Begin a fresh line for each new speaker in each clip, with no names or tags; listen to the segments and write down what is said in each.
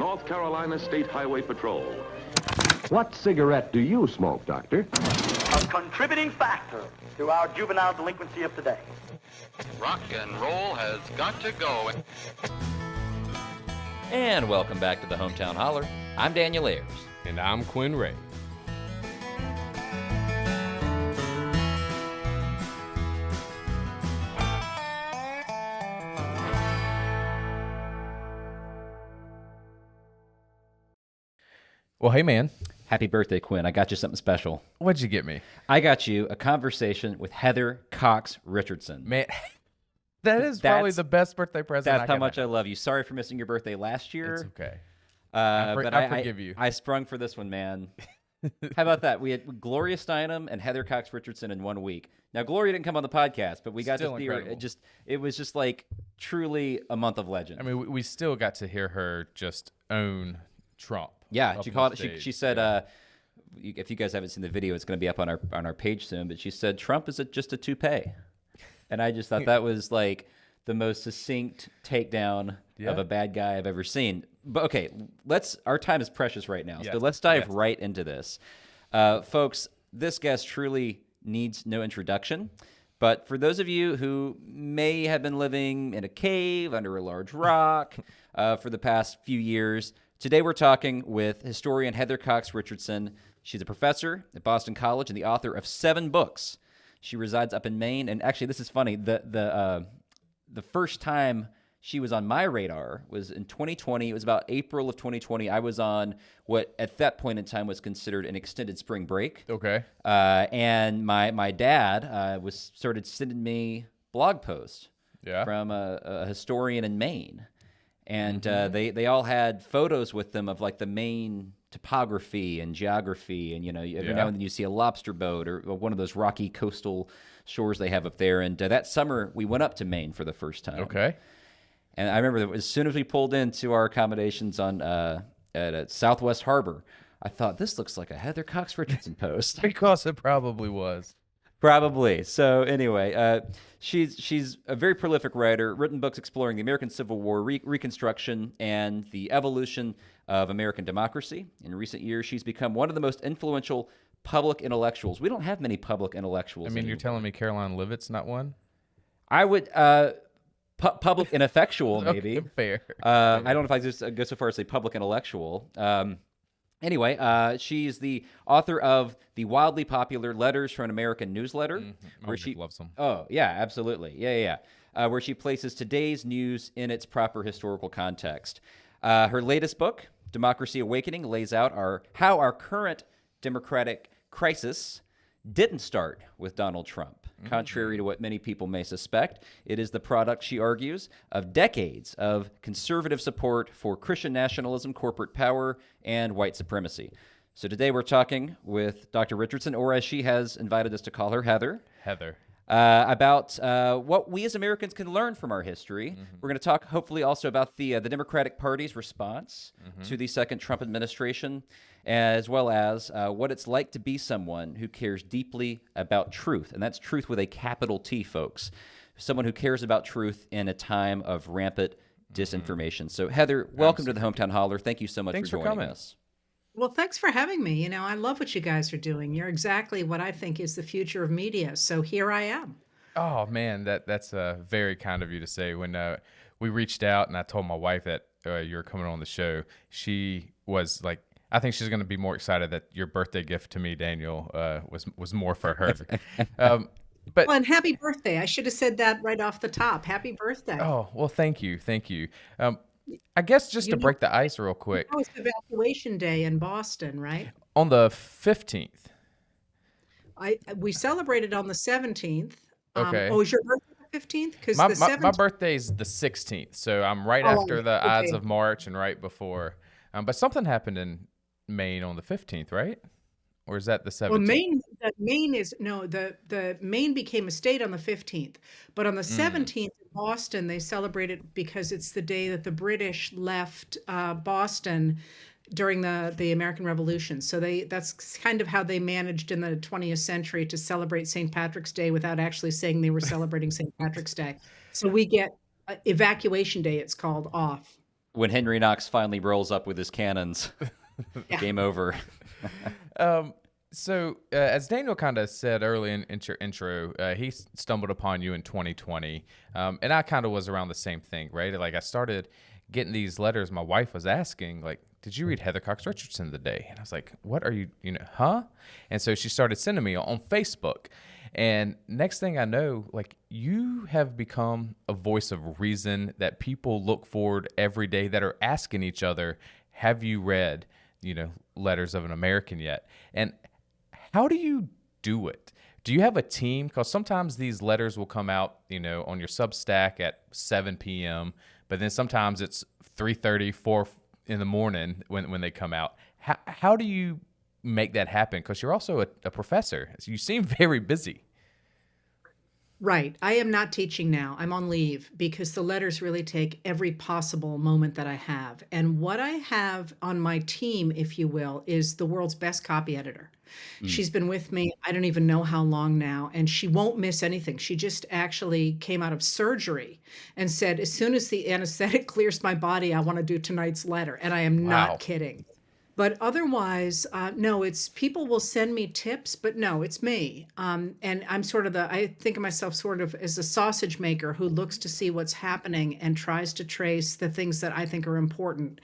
North Carolina State Highway Patrol.
What cigarette do you smoke, Doctor?
A contributing factor to our juvenile delinquency of today.
Rock and roll has got to go.
And welcome back to the Hometown Holler. I'm Daniel Ayers.
And I'm Quinn Ray. Well, hey, man.
Happy birthday, Quinn. I got you something special.
What'd you get me?
I got you a conversation with Heather Cox Richardson.
Man, that is probably the best birthday present.
That's how much I love you. Sorry for missing your birthday last year.
It's okay.
But
I forgive you.
I sprung for this one, man. How about that? We had Gloria Steinem and Heather Cox Richardson in 1 week. Now, Gloria didn't come on the podcast, but we got to see her. It was just like truly a month of legend.
I mean, we still got to hear her just own Trump.
Yeah, she said, if you guys haven't seen the video, it's going to be up on our page soon. But she said Trump is just a toupee, and I just thought that was like the most succinct takedown of a bad guy I've ever seen. But okay, our time is precious right now, so let's dive right into this, folks. This guest truly needs no introduction. But for those of you who may have been living in a cave under a large rock for the past few years, today we're talking with historian Heather Cox Richardson. She's a professor at Boston College and the author of 7 books. She resides up in Maine, and actually, this is funny. The first time she was on my radar was in 2020. It was about April of 2020. I was on what at that point in time was considered an extended spring break.
Okay.
And my dad started sending me blog posts from a historian in Maine. And they all had photos with them of like the Maine topography and geography, and every now and then you see a lobster boat or one of those rocky coastal shores they have up there. And that summer we went up to Maine for the first time.
Okay.
And I remember that as soon as we pulled into our accommodations at Southwest Harbor, I thought this looks like a Heather Cox Richardson post.
Because it probably was.
Probably. So anyway, she's a very prolific writer, written books exploring the American Civil War, Reconstruction, and the evolution of American democracy. In recent years, she's become one of the most influential public intellectuals. We don't have many public intellectuals
I mean,
anymore.
You're telling me Caroline Leavitt's not one?
I would... public ineffectual, maybe.
Okay, fair.
I don't know if I just go so far as say public intellectual. Anyway, she's the author of the wildly popular Letters from an American Newsletter.
Where she loves them.
Oh, yeah, absolutely. Yeah. Where she places today's news in its proper historical context. Her latest book, Democracy Awakening, lays out how our current democratic crisis didn't start with Donald Trump. Contrary to what many people may suspect, it is the product, she argues, of decades of conservative support for Christian nationalism, corporate power, and white supremacy. So today we're talking with Dr. Richardson, or as she has invited us to call her, Heather. About what we as Americans can learn from our history. We're going to talk, hopefully, also about the Democratic Party's response to the second Trump administration, as well as what it's like to be someone who cares deeply about truth. And that's truth with a capital T, folks. Someone who cares about truth in a time of rampant disinformation. So, Heather, welcome to the Hometown Holler. Thank you so much for joining us.
Well, thanks for having me. I love what you guys are doing. You're exactly what I think is the future of media. So here I am.
Oh, man, that's very kind of you to say. When we reached out and I told my wife that you were coming on the show, she was like, I think she's going to be more excited that your birthday gift to me, Daniel, was more for her.
And happy birthday. I should have said that right off the top. Happy birthday.
Oh, well, thank you. I guess just to break the ice real quick.
It's evacuation day in Boston, right?
On the 15th.
We celebrated on the 17th.
Okay.
Is your birthday the 15th? Because
my birthday's the 16th, so I'm right after the Ides of March and right before. But something happened in Maine on the 15th, right? Or is that the 17th?
Well, the Maine became a state on the 15th, but on the 17th in Boston, they celebrated because it's the day that the British left Boston during the American Revolution. So that's kind of how they managed in the 20th century to celebrate St. Patrick's Day without actually saying they were celebrating St. Patrick's Day. So we get evacuation day, it's called, off.
When Henry Knox finally rolls up with his cannons, game over.
So, as Daniel kind of said early in your intro, he stumbled upon you in 2020, and I kind of was around the same thing, right? Like, I started getting these letters. My wife was asking, like, "Did you read Heather Cox Richardson today?" And I was like, "What are you, huh?" And so she started sending me on Facebook, and next thing I know, like, you have become a voice of reason that people look forward every day, that are asking each other, "Have you read, Letters of an American yet?" And how do you do it? Do you have a team? Because sometimes these letters will come out, on your Substack at 7 p.m., but then sometimes it's 3:30, 4 in the morning when they come out. How do you make that happen? Because you're also a professor. So you seem very busy.
Right. I am not teaching now. I'm on leave because the letters really take every possible moment that I have. And what I have on my team, if you will, is the world's best copy editor. She's been with me, I don't even know how long now, and she won't miss anything. She just actually came out of surgery and said, as soon as the anesthetic clears my body, I want to do tonight's letter. And I am
Wow.
not kidding. But otherwise, no, it's people will send me tips, but no, it's me. And I'm sort of I think of myself sort of as a sausage maker who looks to see what's happening and tries to trace the things that I think are important.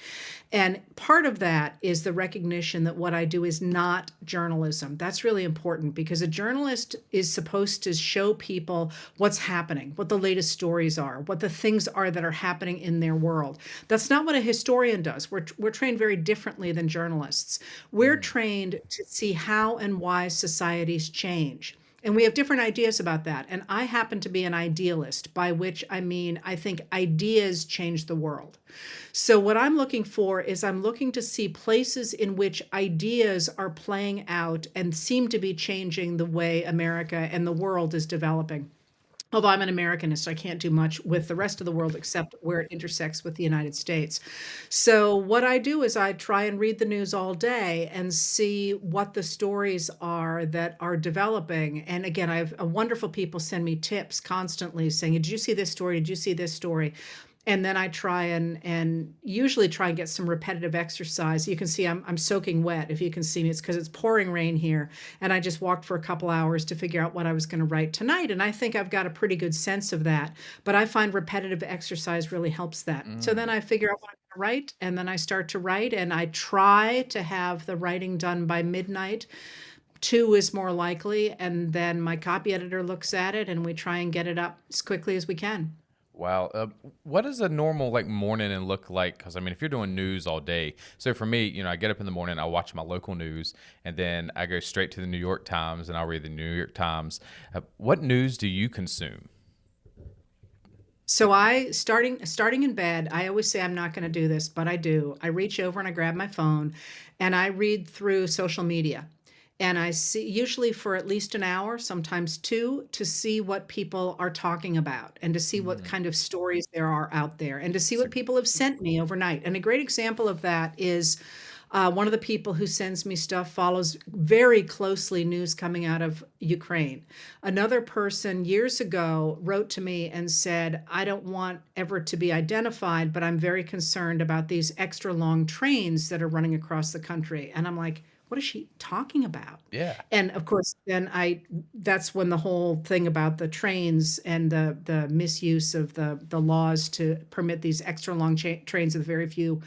And part of that is the recognition that what I do is not journalism. That's really important because a journalist is supposed to show people what's happening, what the latest stories are, what the things are that are happening in their world. That's not what a historian does. We're trained very differently than journalists. We're trained to see how and why societies change. And we have different ideas about that. And I happen to be an idealist, by which I mean, I think ideas change the world. So what I'm looking for is I'm looking to see places in which ideas are playing out and seem to be changing the way America and the world is developing. Although I'm an Americanist, I can't do much with the rest of the world except where it intersects with the United States. So what I do is I try and read the news all day and see what the stories are that are developing. And again, I have wonderful people send me tips constantly saying, did you see this story? Did you see this story? And then I try and usually try and get some repetitive exercise. You can see I'm soaking wet. If you can see me, it's because it's pouring rain here. And I just walked for a couple hours to figure out what I was going to write tonight. And I think I've got a pretty good sense of that. But I find repetitive exercise really helps that. So then I figure out what I'm going to write, and then I start to write, and I try to have the writing done by midnight. 2 is more likely. And then my copy editor looks at it, and we try and get it up as quickly as we can.
Wow. What does a normal morning and look like? Because if you're doing news all day, so for me, I get up in the morning, I watch my local news, and then I go straight to the New York Times and I'll read the New York Times. What news do you consume?
So starting in bed, I always say I'm not going to do this, but I do. I reach over and I grab my phone and I read through social media. And I see usually for at least an hour, sometimes 2, to see what people are talking about and to see what kind of stories there are out there and to see what people have sent me overnight. And a great example of that is one of the people who sends me stuff follows very closely news coming out of Ukraine. Another person years ago wrote to me and said, I don't want ever to be identified, but I'm very concerned about these extra long trains that are running across the country. And I'm like, what is she talking about?
Yeah.
And of course, then that's when the whole thing about the trains and the misuse of the laws to permit these extra long trains with very few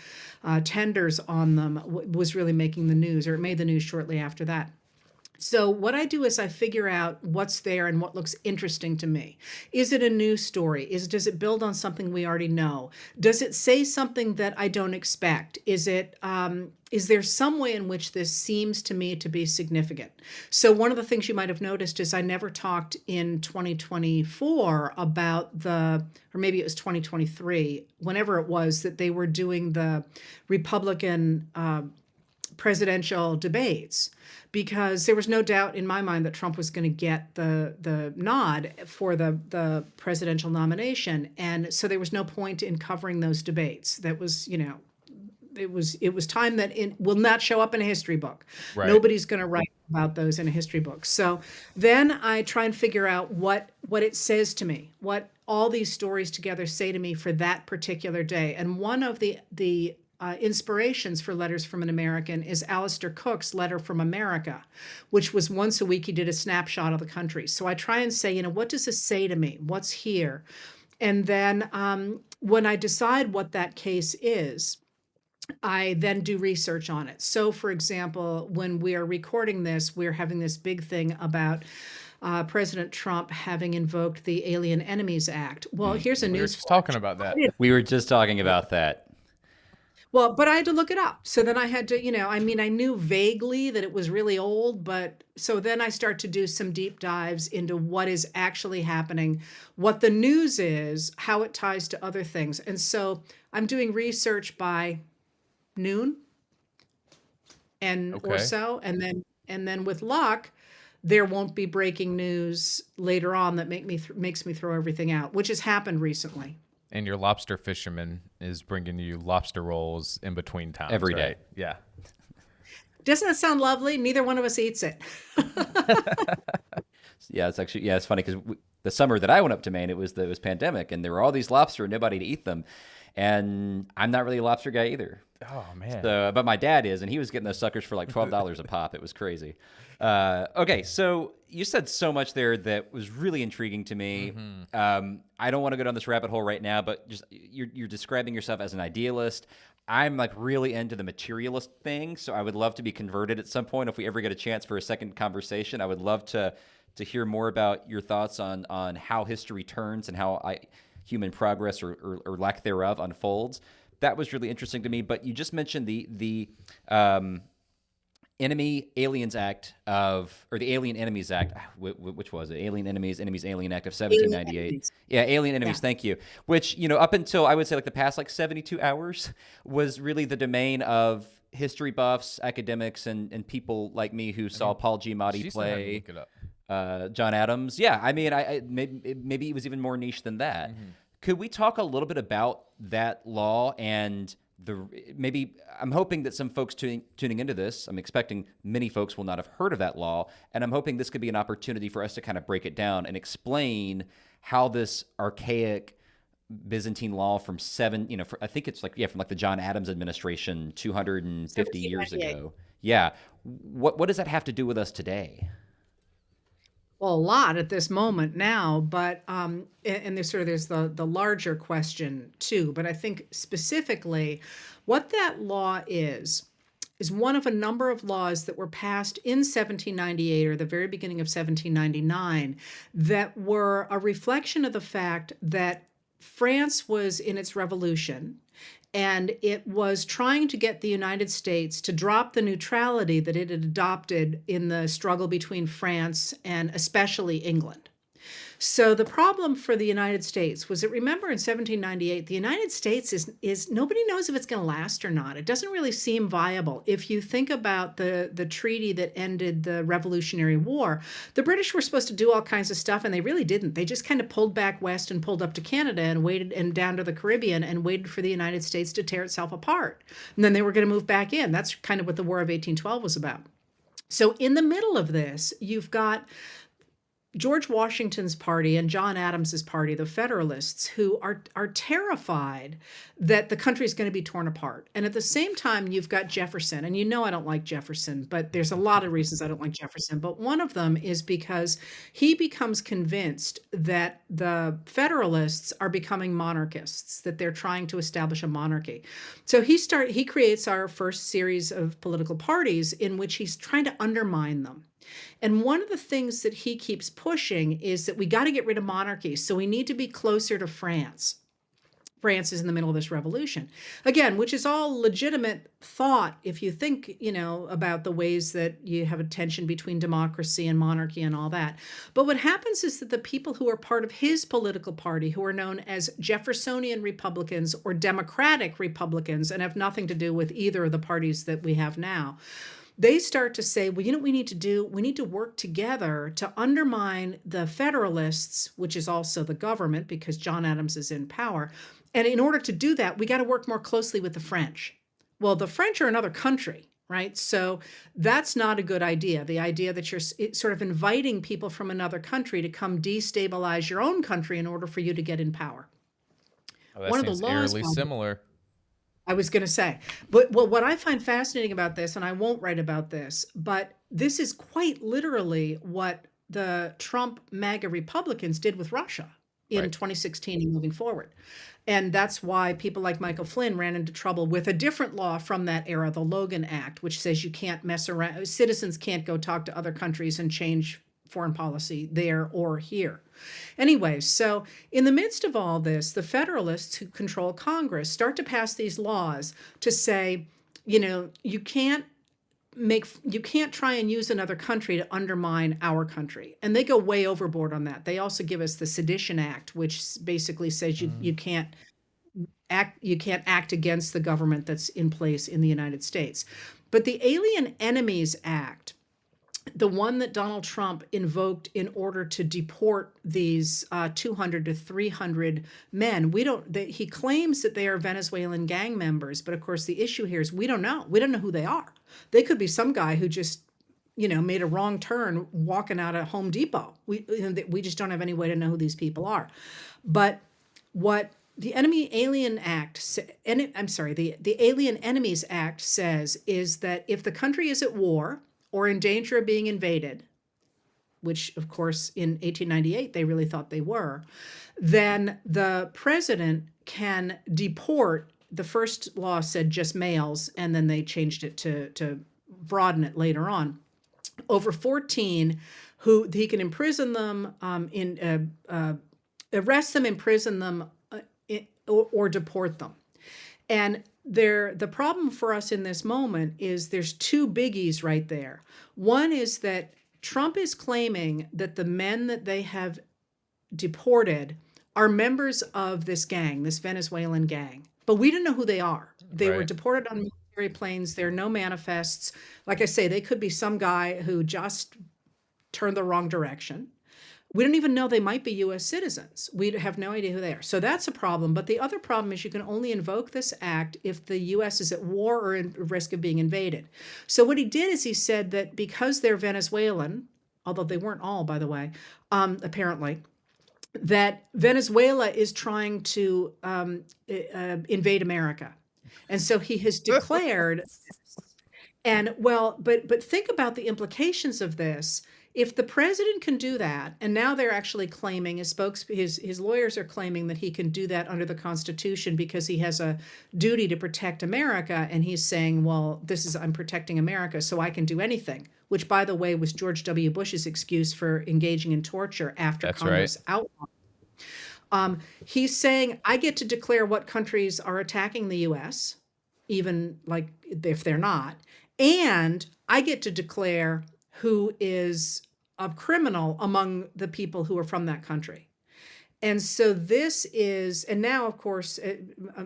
tenders on them was really making the news, or it made the news shortly after that. So what I do is I figure out what's there and what looks interesting to me. Is it a news story? Does it build on something we already know? Does it say something that I don't expect? Is there some way in which this seems to me to be significant? So one of the things you might have noticed is I never talked in 2024 about or maybe it was 2023, whenever it was that they were doing the Republican presidential debates, because there was no doubt in my mind that Trump was going to get the nod for the presidential nomination. And so there was no point in covering those debates. That was, it was time that will not show up in a history book.
Right.
Nobody's going to write about those in a history book. So then I try and figure out what it says to me, what all these stories together say to me for that particular day. And one of the inspirations for Letters from an American is Alistair Cook's Letter from America, which was once a week he did a snapshot of the country. So I try and say, what does this say to me? What's here? And then when I decide what that case is, I then do research on it. So, for example, when we are recording this, we're having this big thing about President Trump having invoked the Alien Enemies Act. Well, here's a
We were
news
just talking about that.
We were just talking about that.
Well, but I had to look it up. So then I had to, I knew vaguely that it was really old, but so then I start to do some deep dives into what is actually happening, what the news is, how it ties to other things. And so I'm doing research by noon or so, and then with luck, there won't be breaking news later on that makes me throw everything out, which has happened recently.
And your lobster fisherman is bringing you lobster rolls in between times.
Every day.
Right? Yeah.
Doesn't that sound lovely? Neither one of us eats it.
Yeah, it's funny because the summer that I went up to Maine, it was pandemic, and there were all these lobster and nobody to eat them. And I'm not really a lobster guy either.
Oh, man.
So, but my dad is, and he was getting those suckers for like $12 a pop. It was crazy. Okay, so you said so much there that was really intriguing to me. I don't want to go down this rabbit hole right now, but just you're describing yourself as an idealist. I'm like really into the materialist thing, so I would love to be converted at some point if we ever get a chance for a second conversation. I would love to hear more about your thoughts on how history turns and how human progress or lack thereof unfolds. That was really interesting to me. But you just mentioned the Enemy Aliens Act or the Alien Enemies Act, which was it? Alien Enemies, Alien Act of 1798. Yeah, Alien Enemies. Yeah. Thank you. Which, up until I would say like the past 72 hours was really the domain of history buffs, academics, and people like me who saw Paul Giamatti play John Adams. Yeah, I maybe it was even more niche than that. Could we talk a little bit about that law and maybe I'm hoping that some folks tuning into this, I'm expecting many folks will not have heard of that law, and I'm hoping this could be an opportunity for us to kind of break it down and explain how this archaic Byzantine law from I think it's from the John Adams administration 250 years ago. Yeah. What does that have to do with us today?
Well, a lot at this moment now, but and there's the larger question too. But I think specifically, what that law is one of a number of laws that were passed in 1798 or the very beginning of 1799 that were a reflection of the fact that France was in its revolution. And it was trying to get the United States to drop the neutrality that it had adopted in the struggle between France and especially England. So the problem for the United States was that, remember, in 1798, the United States is nobody knows if it's going to last or not. It doesn't really seem viable. If you think about the treaty that ended the Revolutionary War, the British were supposed to do all kinds of stuff, and they really didn't. They just kind of pulled back west and pulled up to Canada and waited, and down to the Caribbean, and waited for the United States to tear itself apart. And then they were going to move back in. That's kind of what the War of 1812 was about. So in the middle of this, you've got George Washington's party and John Adams's party, the Federalists, who are terrified that the country is going to be torn apart. And at the same time, you've got Jefferson. And I don't like Jefferson, but there's a lot of reasons I don't like Jefferson. But one of them is because he becomes convinced that the Federalists are becoming monarchists, that they're trying to establish a monarchy. So he creates our first series of political parties in which he's trying to undermine them. And one of the things that he keeps pushing is that we got to get rid of monarchy. So we need to be closer to France. France is in the middle of this revolution. Again, which is all legitimate thought if you think, about the ways that you have a tension between democracy and monarchy and all that. But what happens is that the people who are part of his political party, who are known as Jeffersonian Republicans or Democratic Republicans, and have nothing to do with either of the parties that we have now, they start to say, well, what we need to do? We need to work together to undermine the Federalists, which is also the government because John Adams is in power. And in order to do that, we got to work more closely with the French. Well, the French are another country. right? So that's not a good idea. The idea that you're sort of inviting people from another country to come destabilize your own country in order for you to get in power.
Oh, that
One of the
seems
laws,
eerily similar.
I was going to say, but well, what I find fascinating about this, and I won't write about this, but this is quite literally what the Trump MAGA Republicans did with Russia in
Right.
2016 and moving forward. And that's why people like Michael Flynn ran into trouble with a different law from that era, the Logan Act, which says you can't mess around, citizens can't go talk to other countries and change foreign policy there or here. Anyway, so in the midst of all this, the Federalists who control Congress start to pass these laws to say, you can't try and use another country to undermine our country. And they go way overboard on that. They also give us the Sedition Act, which basically says you can't act against the government that's in place in the United States. But the Alien Enemies Act, the one that Donald Trump invoked in order to deport these 200 to 300 men, he claims that they are Venezuelan gang members, but of course the issue here is we don't know who they are. They could be some guy who just made a wrong turn walking out of Home Depot. We just don't have any way to know who these people are. But what the Alien Enemies Act says is that if the country is at war or in danger of being invaded, which of course in 1898 they really thought they were, then the president can deport. The first law said just males, and then they changed it to broaden it later on. Over 14, who he can imprison them, arrest them, imprison them, or deport them. And the problem for us in this moment is there's two biggies right there. One is that Trump is claiming that the men that they have deported are members of this gang, this Venezuelan gang. But we don't know who they are. They were deported on military planes. There are no manifests. Like I say, they could be some guy who just turned the wrong direction. We don't even know they might be U.S. citizens. We have no idea who they are. So that's a problem. But the other problem is you can only invoke this act if the U.S. is at war or in risk of being invaded. So what he did is he said that because they're Venezuelan, although they weren't all, by the way, apparently, that Venezuela is trying to invade America. And so he has declared, but think about the implications of this. If the president can do that, and now they're actually claiming, his lawyers are claiming that he can do that under the Constitution because he has a duty to protect America, and he's saying, well, I'm protecting America, so I can do anything, which, by the way, was George W. Bush's excuse for engaging in torture after Congress outlawed. He's saying, I get to declare what countries are attacking the U.S., even like if they're not, and I get to declare who is a criminal among the people who are from that country. And so and now, of course,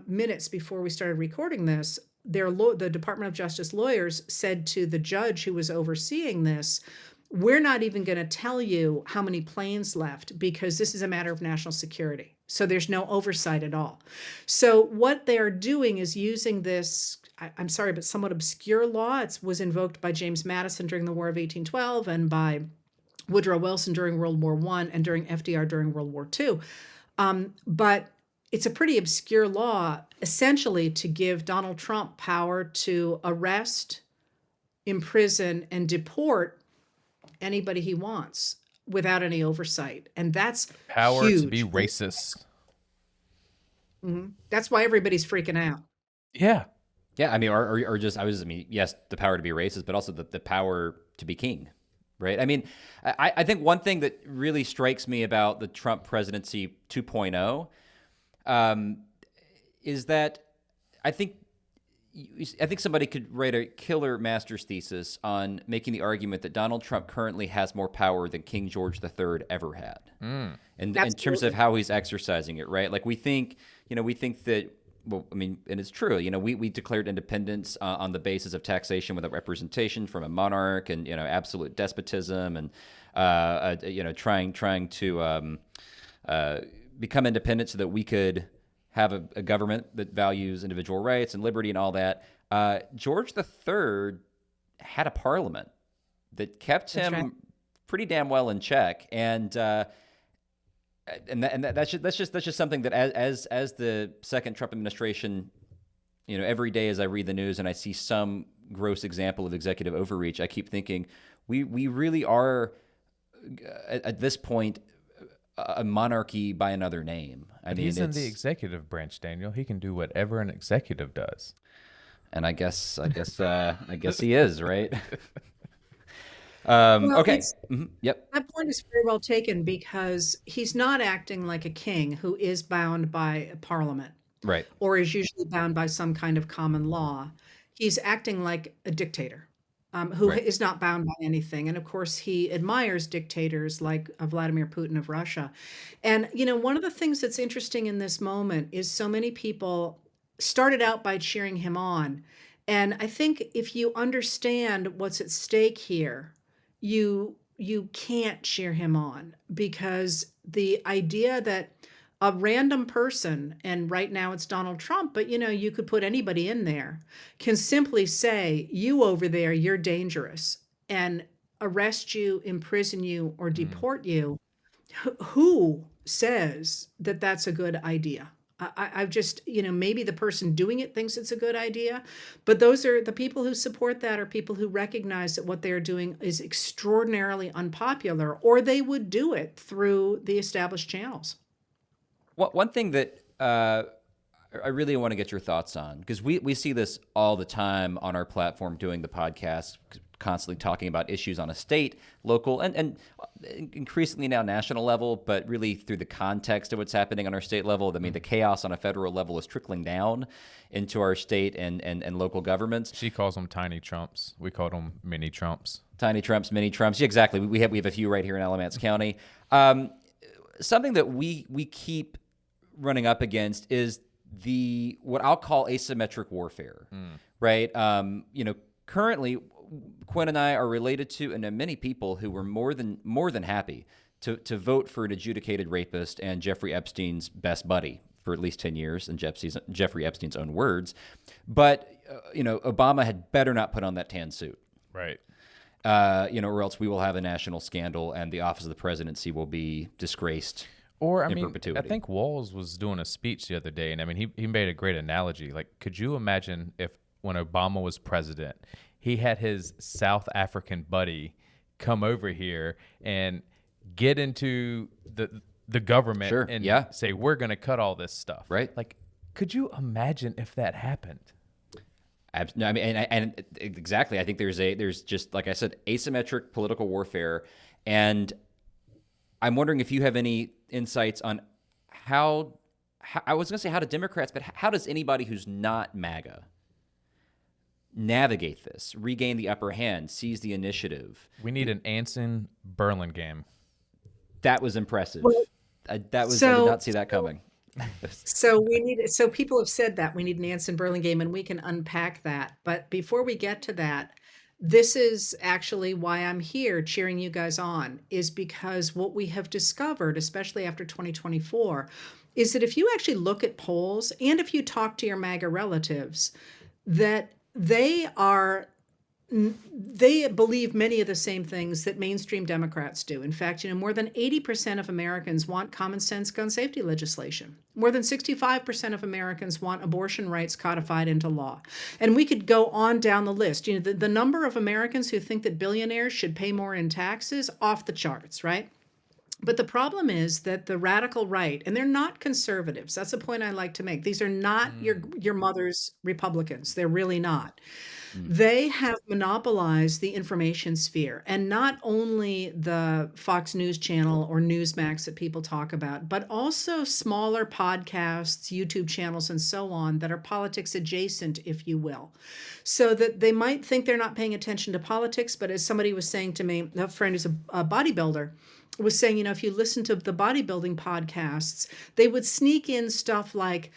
minutes before we started recording this, the Department of Justice lawyers said to the judge who was overseeing this, we're not even going to tell you how many planes left because this is a matter of national security. So there's no oversight at all. So what they are doing is using this, I'm sorry, but somewhat obscure law. It was invoked by James Madison during the War of 1812 and by Woodrow Wilson during World War I and during FDR during World War II. But it's a pretty obscure law, essentially to give Donald Trump power to arrest, imprison, and deport anybody he wants without any oversight. And that's
power
huge.
To be racist.
Mm-hmm. That's why everybody's freaking out.
Yeah.
Yeah, I mean, yes, the power to be racist, but also the power to be king, right? I mean, I think one thing that really strikes me about the Trump presidency 2.0 is that I think somebody could write a killer master's thesis on making the argument that Donald Trump currently has more power than King George III ever had, and in terms of how he's exercising it, right? Like we think that. Well, I mean, and it's true. We declared independence on the basis of taxation without representation from a monarch, and absolute despotism, and trying to become independent so that we could have a government that values individual rights and liberty and all that. George III had a parliament that kept
That's
him
right.
pretty damn well in check, and that's just something that as the second Trump administration, every day as I read the news and I see some gross example of executive overreach, I keep thinking we really are at this point a monarchy by another name. I mean,
he's in the executive branch, Daniel. He can do whatever an executive does.
And I guess he is, right.
Well,
Okay. Yep.
that point is very well taken because he's not acting like a king who is bound by a parliament
Right.
or is usually bound by some kind of common law. He's acting like a dictator who
Right.
is not bound by anything. And of course, he admires dictators like Vladimir Putin of Russia. And, one of the things that's interesting in this moment is so many people started out by cheering him on. And I think if you understand what's at stake here, you can't cheer him on because the idea that a random person, and right now it's Donald Trump, but you could put anybody in there, can simply say, you over there, you're dangerous, and arrest you, imprison you, or deport you. Who says that that's a good idea? I've just, maybe the person doing it thinks it's a good idea, but those are the people who support that are people who recognize that what they're doing is extraordinarily unpopular, or they would do it through the established channels.
One thing that I really want to get your thoughts on, because we see this all the time on our platform doing the podcast, constantly talking about issues on a state, local, and increasingly now national level, but really through the context of what's happening on our state level. I mean, the chaos on a federal level is trickling down into our state and local governments.
She calls them tiny Trumps. We call them mini Trumps.
Tiny Trumps, mini Trumps. Yeah, exactly. We have a few right here in Alamance County. Something that we keep running up against is what I'll call asymmetric warfare, right? Currently, Quinn and I are related to, and many people who were more than happy to vote for an adjudicated rapist and Jeffrey Epstein's best buddy for at least 10 years, in Jeffrey Epstein's own words. But Obama had better not put on that tan suit,
Right.
or else we will have a national scandal and the office of the presidency will be disgraced.
Or,
in perpetuity.
I think Walls was doing a speech the other day, and I mean, he made a great analogy. Like, could you imagine if when Obama was president, he had his South African buddy come over here and get into the government and say, we're going to cut all this stuff.
Right.
Like, could you imagine if that happened?
No, I mean, and exactly. I think there's just, like I said, asymmetric political warfare, and I'm wondering if you have any insights on how I was going to say how do Democrats, but how does anybody who's not MAGA navigate this, regain the upper hand, seize the initiative?
We need an Anson Burlingame.
That was impressive.
Well,
I did not see that coming.
So people have said that we need an Anson Burlingame, and we can unpack that. But before we get to that, this is actually why I'm here cheering you guys on, is because what we have discovered, especially after 2024, is that if you actually look at polls and if you talk to your MAGA relatives, that they believe many of the same things that mainstream Democrats do. In fact, more than 80% of Americans want common sense gun safety legislation. More than 65% of Americans want abortion rights codified into law. And we could go on down the list. The number of Americans who think that billionaires should pay more in taxes, off the charts, right? But the problem is that the radical right, and they're not conservatives. That's a point I like to make. These are not your mother's Republicans. They're really not. They have monopolized the information sphere, and not only the Fox News channel or Newsmax that people talk about, but also smaller podcasts, YouTube channels, and so on that are politics adjacent, if you will. So that they might think they're not paying attention to politics, but as somebody was saying to me, a friend who's a bodybuilder, was saying, if you listen to the bodybuilding podcasts, they would sneak in stuff like,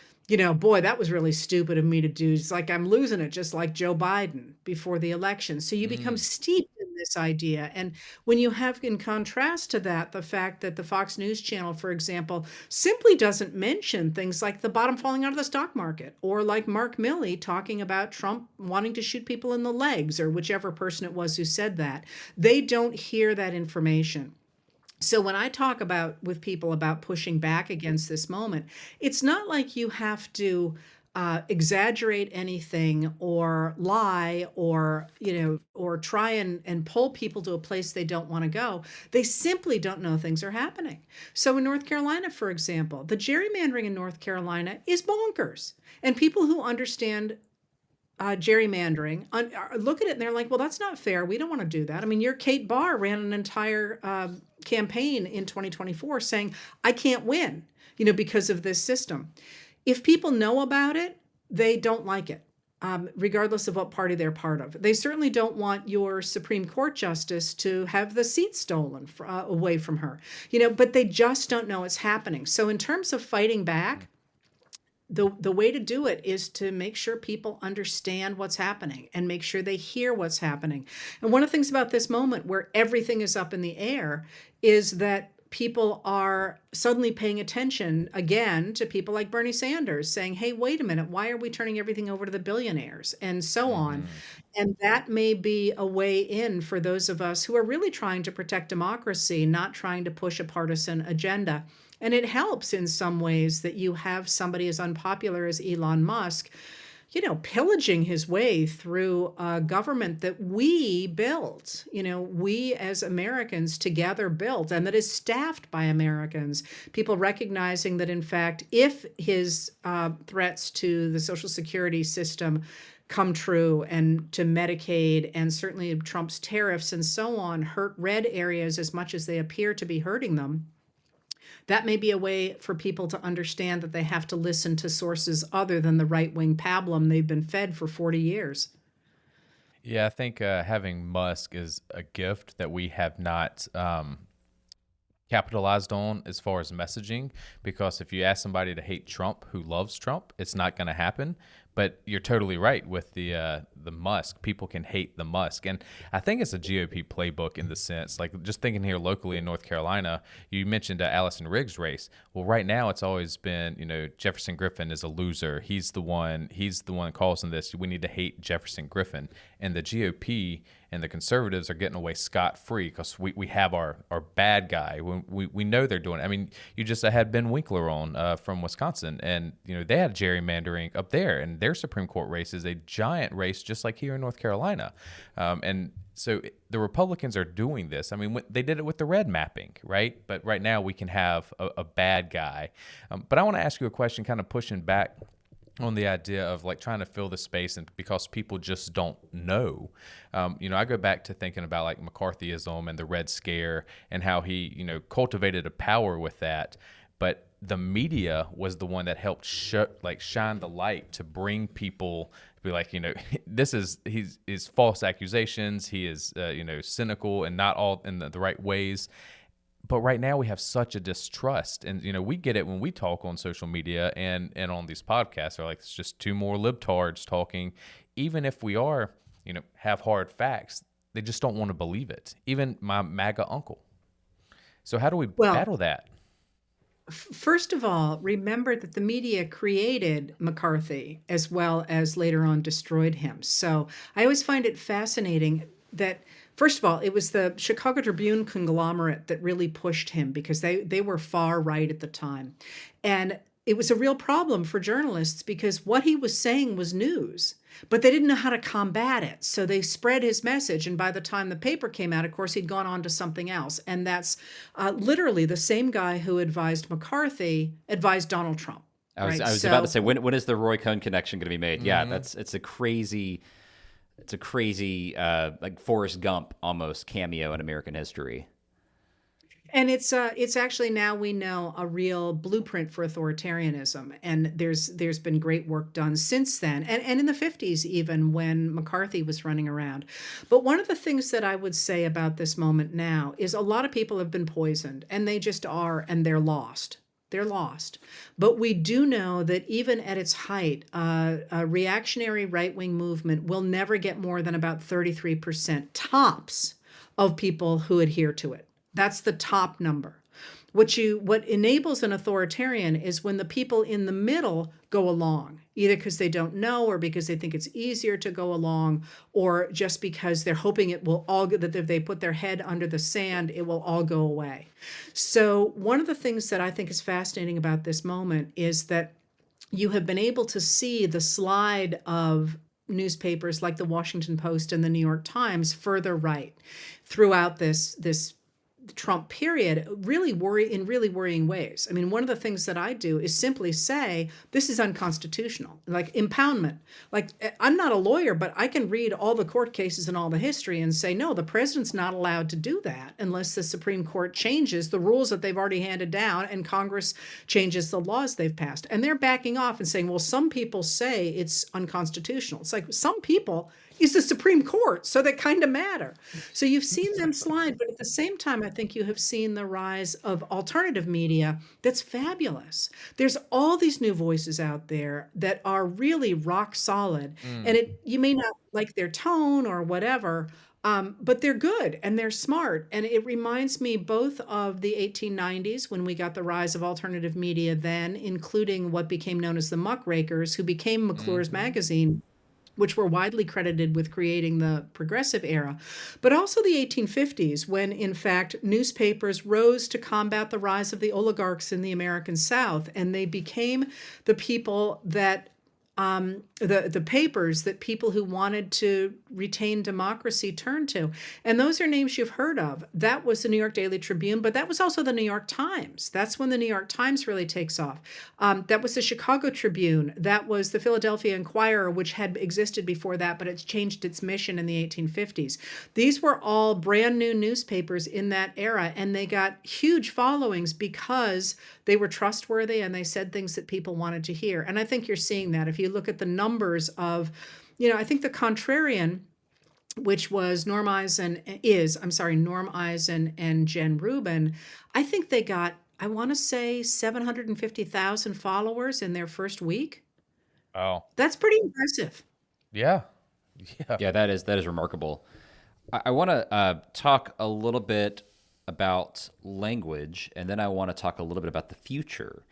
boy, that was really stupid of me to do. It's like I'm losing it, just like Joe Biden before the election. So you become steeped in this idea. And when you have in contrast to that, the fact that the Fox News Channel, for example, simply doesn't mention things like the bottom falling out of the stock market, or like Mark Milley talking about Trump wanting to shoot people in the legs, or whichever person it was who said that. They don't hear that information. So when I talk about with people about pushing back against this moment, it's not like you have to exaggerate anything or lie or or try and pull people to a place they don't want to go. They simply don't know things are happening. So in North Carolina, for example, the gerrymandering in North Carolina is bonkers, and people who understand gerrymandering look at it and they're like, well, that's not fair. We don't want to do that. I mean, your Kate Barr ran an entire campaign in 2024 saying, I can't win, because of this system. If people know about it, they don't like it, regardless of what party they're part of. They certainly don't want your Supreme Court justice to have the seat stolen away from her, but they just don't know it's happening. So in terms of fighting back, the way to do it is to make sure people understand what's happening and make sure they hear what's happening. And one of the things about this moment where everything is up in the air is that people are suddenly paying attention again to people like Bernie Sanders saying, hey, wait a minute, why are we turning everything over to the billionaires and so on? And that may be a way in for those of us who are really trying to protect democracy, not trying to push a partisan agenda. And it helps in some ways that you have somebody as unpopular as Elon Musk, pillaging his way through a government that we built, we as Americans together built, and that is staffed by Americans. People recognizing that, in fact, if his threats to the Social Security system come true, and to Medicaid, and certainly Trump's tariffs and so on, hurt red areas as much as they appear to be hurting them, that may be a way for people to understand that they have to listen to sources other than the right-wing pablum they've been fed for 40 years.
Yeah, I think having Musk is a gift that we have not capitalized on as far as messaging, because if you ask somebody to hate Trump who loves Trump, it's not going to happen. But you're totally right with the Musk. People can hate the Musk. And I think it's a GOP playbook in the sense, like just thinking here locally in North Carolina, you mentioned Allison Riggs' race. Well, right now it's always been, Jefferson Griffin is a loser. He's the one causing this. We need to hate Jefferson Griffin. And the GOP and the conservatives are getting away scot-free because we have our bad guy. We know they're doing it. I mean, you just had Ben Winkler on from Wisconsin, and they had gerrymandering up there, and their Supreme Court race is a giant race just like here in North Carolina. And so the Republicans are doing this. I mean, they did it with the red mapping, right? But right now we can have a bad guy. But I want to ask you a question, kind of pushing back on the idea of like trying to fill the space, and because people just don't know. I go back to thinking about like McCarthyism and the Red Scare and how he, cultivated a power with that. But the media was the one that helped shine the light to bring people to be like, he's false accusations. He is, cynical and not all in the right ways. But right now we have such a distrust, and we get it when we talk on social media and on these podcasts. They're like, it's just two more libtards talking. Even if we are, have hard facts, they just don't want to believe it. Even my MAGA uncle. So how do we battle that?
First of all, remember that the media created McCarthy as well as later on destroyed him. So I always find it fascinating that, first of all, it was the Chicago Tribune conglomerate that really pushed him because they were far right at the time. And it was a real problem for journalists because what he was saying was news, but they didn't know how to combat it. So they spread his message. And by the time the paper came out, of course, he'd gone on to something else. And that's literally the same guy who advised McCarthy advised Donald Trump.
I was about to say, when is the Roy Cohn connection going to be made? Mm-hmm. Yeah, it's a crazy like Forrest Gump almost cameo in American history.
And it's actually, now we know, a real blueprint for authoritarianism. And there's been great work done since then, and in the 50s even, when McCarthy was running around. But one of the things that I would say about this moment now is a lot of people have been poisoned, and they just are, and they're lost. They're lost. But we do know that even at its height, a reactionary right-wing movement will never get more than about 33% tops of people who adhere to it. That's the top number. What enables an authoritarian is when the people in the middle go along, either because they don't know or because they think it's easier to go along, or just because they're hoping it will all that if they put their head under the sand, it will all go away. So one of the things that I think is fascinating about this moment is that you have been able to see the slide of newspapers like the Washington Post and the New York Times further right throughout this Trump period, really worrying ways. I mean, one of the things that I do is simply say, this is unconstitutional, like impoundment. Like, I'm not a lawyer, but I can read all the court cases and all the history and say, no, the president's not allowed to do that unless the Supreme Court changes the rules that they've already handed down and Congress changes the laws they've passed. And they're backing off and saying, well, some people say it's unconstitutional. It's like, some people is the Supreme Court, so they kind of matter. So you've seen them slide, but at the same time, I think you have seen the rise of alternative media that's fabulous. There's all these new voices out there that are really rock solid, and you may not like their tone or whatever, but they're good and they're smart. And it reminds me both of the 1890s when we got the rise of alternative media then, including what became known as the muckrakers, who became McClure's magazine, which were widely credited with creating the progressive era, but also the 1850s, when in fact newspapers rose to combat the rise of the oligarchs in the American South, and they became the people that the papers that people who wanted to retain democracy turned to. And those are names you've heard of. That was the New York Daily Tribune, but that was also the New York Times. That's when the New York Times really takes off. That was the Chicago Tribune. That was the Philadelphia Inquirer, which had existed before that, but it's changed its mission in the 1850s. These were all brand new newspapers in that era, and they got huge followings because they were trustworthy and they said things that people wanted to hear. And I think you're seeing that. If you look at the numbers of, I think the Contrarian, which was Norm Eisen and Jen Rubin, I think they got, I want to say 750,000 followers in their first week.
Oh,
that's pretty impressive.
Yeah.
Yeah, that is remarkable. I want to talk a little bit about language, and then I want to talk a little bit about the future.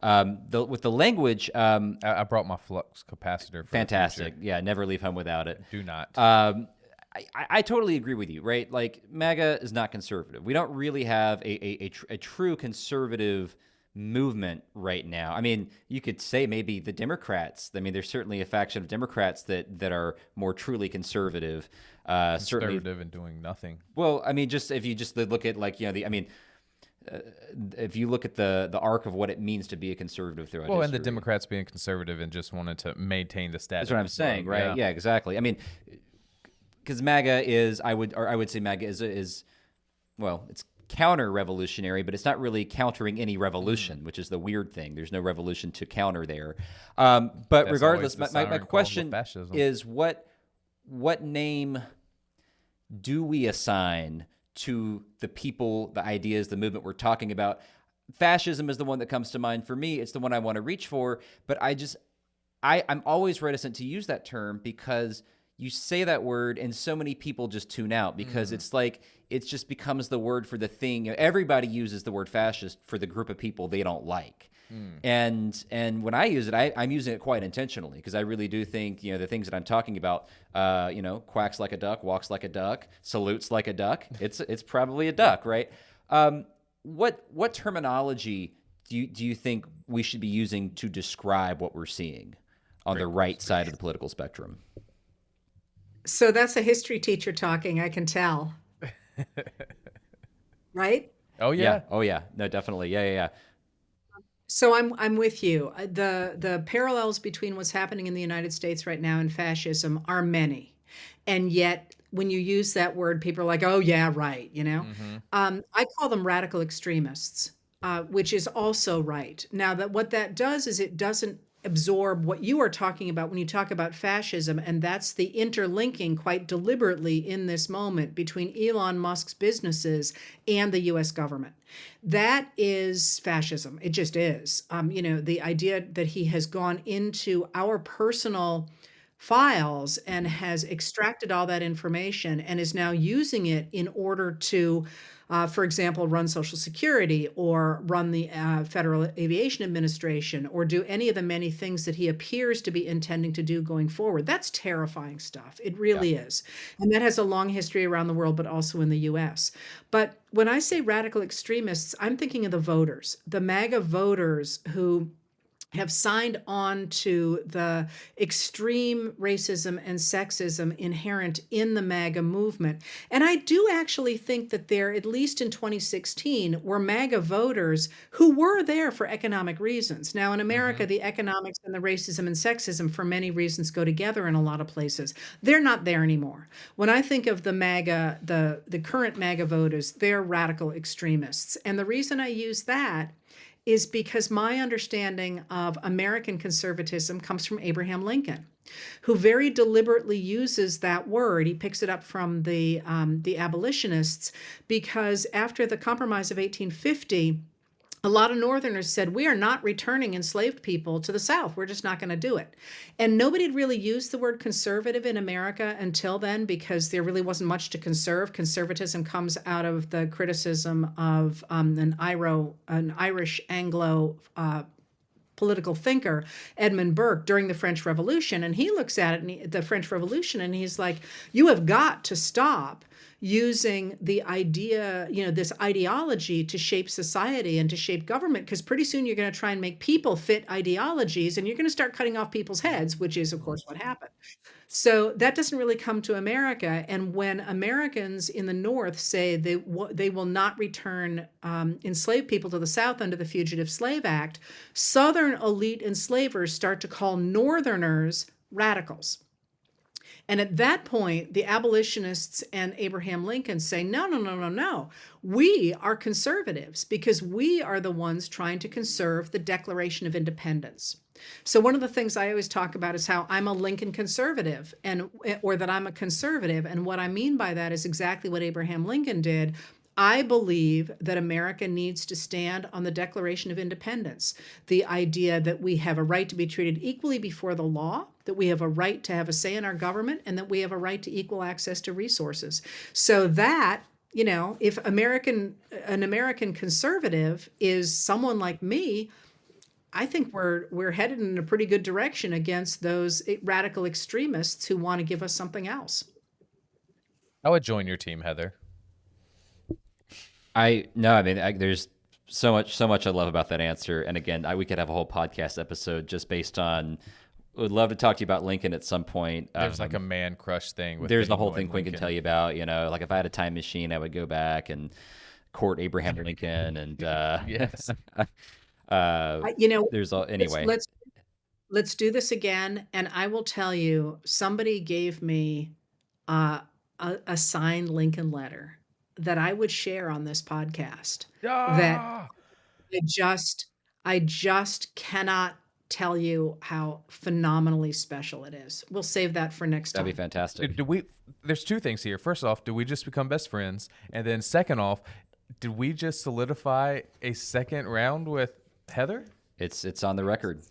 With the language,
I brought my flux capacitor.
Fantastic. Yeah, never leave home without it.
Do not.
I totally agree with you, right? Like, MAGA is not conservative. We don't really have a true conservative movement right now. I mean, you could say maybe the Democrats. I mean, there's certainly a faction of Democrats that are more truly conservative.
Conservative and doing nothing.
Well, I mean, if you look at if you look at the arc of what it means to be a conservative throughout history.
And the Democrats being conservative and just wanted to maintain the status.
That's what I'm saying, right? Yeah, exactly. I mean, because MAGA is, I would say MAGA is well, it's counter-revolutionary, but it's not really countering any revolution, which is the weird thing. There's no revolution to counter there. But
that's
regardless, my question is what name do we assign to the people, the ideas, the movement we're talking about? Fascism is the one that comes to mind for me. It's the one I want to reach for, but I'm always reticent to use that term because you say that word and so many people just tune out because it's like it just becomes the word for the thing. Everybody uses the word fascist for the group of people they don't like. And when I use it, I'm using it quite intentionally because I really do think, the things that I'm talking about, quacks like a duck, walks like a duck, salutes like a duck. It's probably a duck, right? What terminology do you think we should be using to describe what we're seeing on the right side of the political spectrum?
So that's a history teacher talking, I can tell. Right?
Oh yeah.
Oh yeah. No, definitely. Yeah.
So I'm with you. The parallels between what's happening in the United States right now and fascism are many. And yet when you use that word, people are like, oh yeah, right, I call them radical extremists, which is also right. Now what that does is it doesn't absorb what you are talking about when you talk about fascism, and that's the interlinking quite deliberately in this moment between Elon Musk's businesses and the U.S. government. That is fascism. It just is. The idea that he has gone into our personal files and has extracted all that information and is now using it in order to, for example, run Social Security or run the Federal Aviation Administration or do any of the many things that he appears to be intending to do going forward. That's terrifying stuff. It really is. And that has a long history around the world, but also in the US. But when I say radical extremists, I'm thinking of the voters, the MAGA voters who have signed on to the extreme racism and sexism inherent in the MAGA movement. And I do actually think that there, at least in 2016, were MAGA voters who were there for economic reasons. Now, in America, the economics and the racism and sexism, for many reasons, go together in a lot of places. They're not there anymore. When I think of the MAGA, the current MAGA voters, they're radical extremists. And the reason I use that is because my understanding of American conservatism comes from Abraham Lincoln, who very deliberately uses that word. He picks it up from the abolitionists, because after the Compromise of 1850, a lot of Northerners said, we are not returning enslaved people to the South. We're just not going to do it. And nobody had really used the word conservative in America until then, because there really wasn't much to conserve. Conservatism comes out of the criticism of an Irish Anglo political thinker, Edmund Burke, during the French Revolution. And he looks at it, the French Revolution, and he's like, you have got to stop using the idea, this ideology to shape society and to shape government, because pretty soon you're going to try and make people fit ideologies and you're going to start cutting off people's heads, which is, of course, what happened. So that doesn't really come to America. And when Americans in the North say they will not return enslaved people to the South under the Fugitive Slave Act, Southern elite enslavers start to call Northerners radicals. And at that point, the abolitionists and Abraham Lincoln say, no, no, no, no, no. We are conservatives because we are the ones trying to conserve the Declaration of Independence. So one of the things I always talk about is how I'm a Lincoln conservative, or that I'm a conservative. And what I mean by that is exactly what Abraham Lincoln did. I believe that America needs to stand on the Declaration of Independence, the idea that we have a right to be treated equally before the law, that we have a right to have a say in our government, and that we have a right to equal access to resources. So that, if an American conservative is someone like me, I think we're headed in a pretty good direction against those radical extremists who want to give us something else.
I would join your team, Heather.
There's so much I love about that answer. And again, we could have a whole podcast episode just based on. Would love to talk to you about Lincoln at some point.
There's like a man crush thing.
There's the whole thing Quinn can tell you about. Like if I had a time machine, I would go back and court Abraham Lincoln and
yes.
There's anyway.
Let's do this again, and I will tell you. Somebody gave me a signed Lincoln letter that I would share on this podcast. That I just cannot tell you how phenomenally special it is. We'll save that for next time.
That'd be fantastic.
There's two things here. First off, do we just become best friends? And then second off, did we just solidify a second round with Heather?
It's on the record.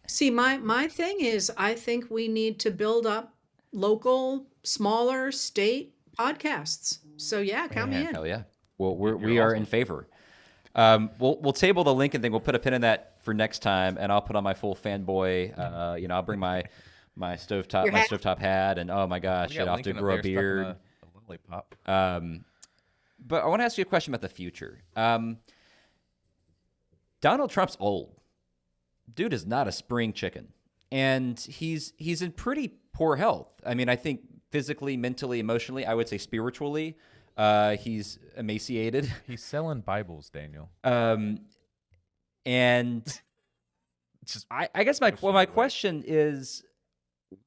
See, my thing is, I think we need to build up local, smaller state podcasts. So yeah, count me in.
Hell yeah. Well, we are in favor. We'll table the Lincoln thing. We'll put a pin in that for next time, and I'll put on my full fanboy. I'll bring my stovetop hat, and oh my gosh, I'll have to grow a beard.
Lollipop.
But I want to ask you a question about the future. Donald Trump's old. Dude is not a spring chicken, and he's in pretty poor health. I mean, I think physically, mentally, emotionally, I would say spiritually, he's emaciated.
He's selling Bibles, Daniel.
And I guess my question is,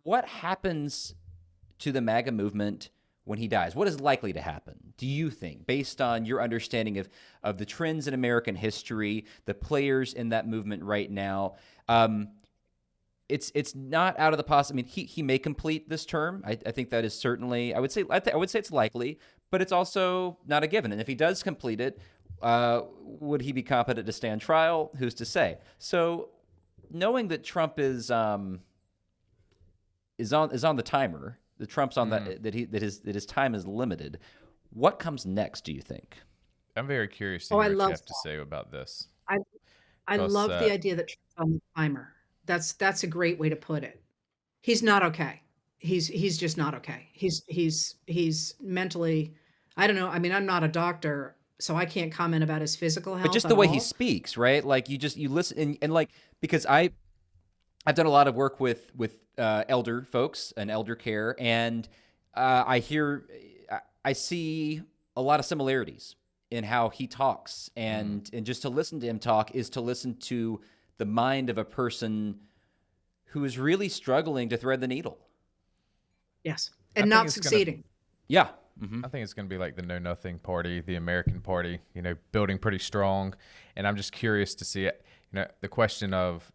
what happens to the MAGA movement when he dies? What is likely to happen, do you think, based on your understanding of the trends in American history, the players in that movement right now? It's not out of the possibility. I mean, he may complete this term. I think that is certainly. I would say it's likely, but it's also not a given. And if he does complete it, would he be competent to stand trial? Who's to say? So, knowing that Trump is is on the timer. The Trump's on that his time is limited. What comes next, do you think?
I'm very curious to hear what you have to say about this.
I love the idea that Trump's on the timer. That's a great way to put it. He's not okay. He's just not okay. He's mentally, I don't know. I mean, I'm not a doctor, so I can't comment about his physical health.
But just the way he speaks, right? Like you listen and like, because I've done a lot of work with elder folks and elder care, and I see a lot of similarities in how he talks, and just to listen to him talk is to listen to the mind of a person who is really struggling to thread the needle.
Yes, and not succeeding.
Yeah.
I think it's going to be like the Know Nothing Party, the American Party, building pretty strong. And I'm just curious to see it. The question of,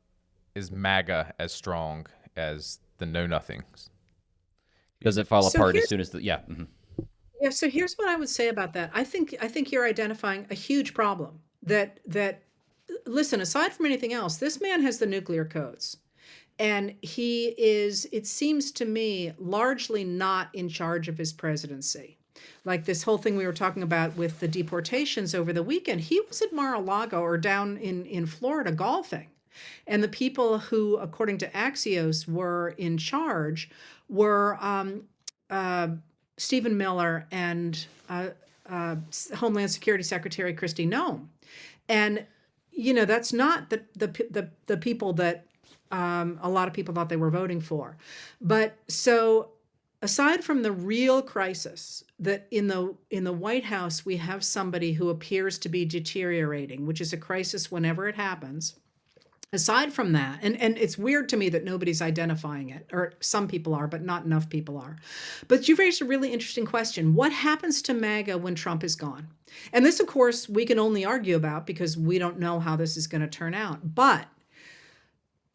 is MAGA as strong as the Know Nothings?
Does it fall apart as soon as Yeah.
Yeah. So here's what I would say about that. I think you're identifying a huge problem that listen, aside from anything else, this man has the nuclear codes. And he is, it seems to me, largely not in charge of his presidency. Like this whole thing we were talking about with the deportations over the weekend, he was at Mar-a-Lago or down in Florida golfing. And the people who, according to Axios, were in charge were Stephen Miller and Homeland Security Secretary Kristi Noem. And, that's not the people that a lot of people thought they were voting for. But so aside from the real crisis that in the White House, we have somebody who appears to be deteriorating, which is a crisis whenever it happens. Aside from that, and it's weird to me that nobody's identifying it, or some people are, but not enough people are. But you've raised a really interesting question. What happens to MAGA when Trump is gone? And this, of course, we can only argue about because we don't know how this is going to turn out. But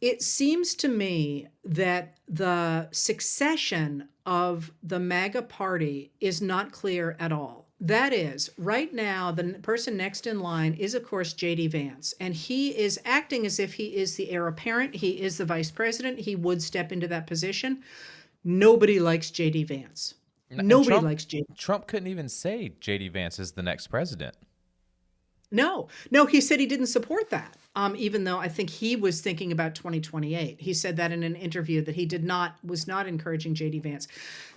it seems to me that the succession of the MAGA party is not clear at all. That is, right now, the person next in line is, of course, J.D. Vance, and he is acting as if he is the heir apparent. He is the vice president. He would step into that position. Nobody likes J.D. Vance. Nobody likes J.D.
Trump couldn't even say J.D. Vance is the next president.
No, he said he didn't support that. Even though I think he was thinking about 2028. He said that in an interview that he was not encouraging J.D. Vance.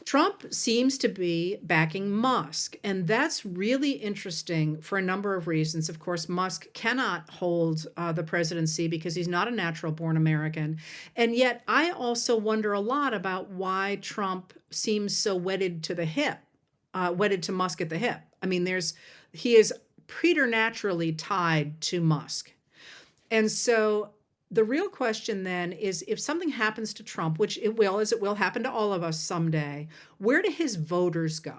Trump seems to be backing Musk, and that's really interesting for a number of reasons. Of course, Musk cannot hold the presidency because he's not a natural-born American. And yet I also wonder a lot about why Trump seems so wedded to Musk at the hip. I mean, he is preternaturally tied to Musk. And so the real question then is, if something happens to Trump, which it will, as it will happen to all of us someday, where do his voters go?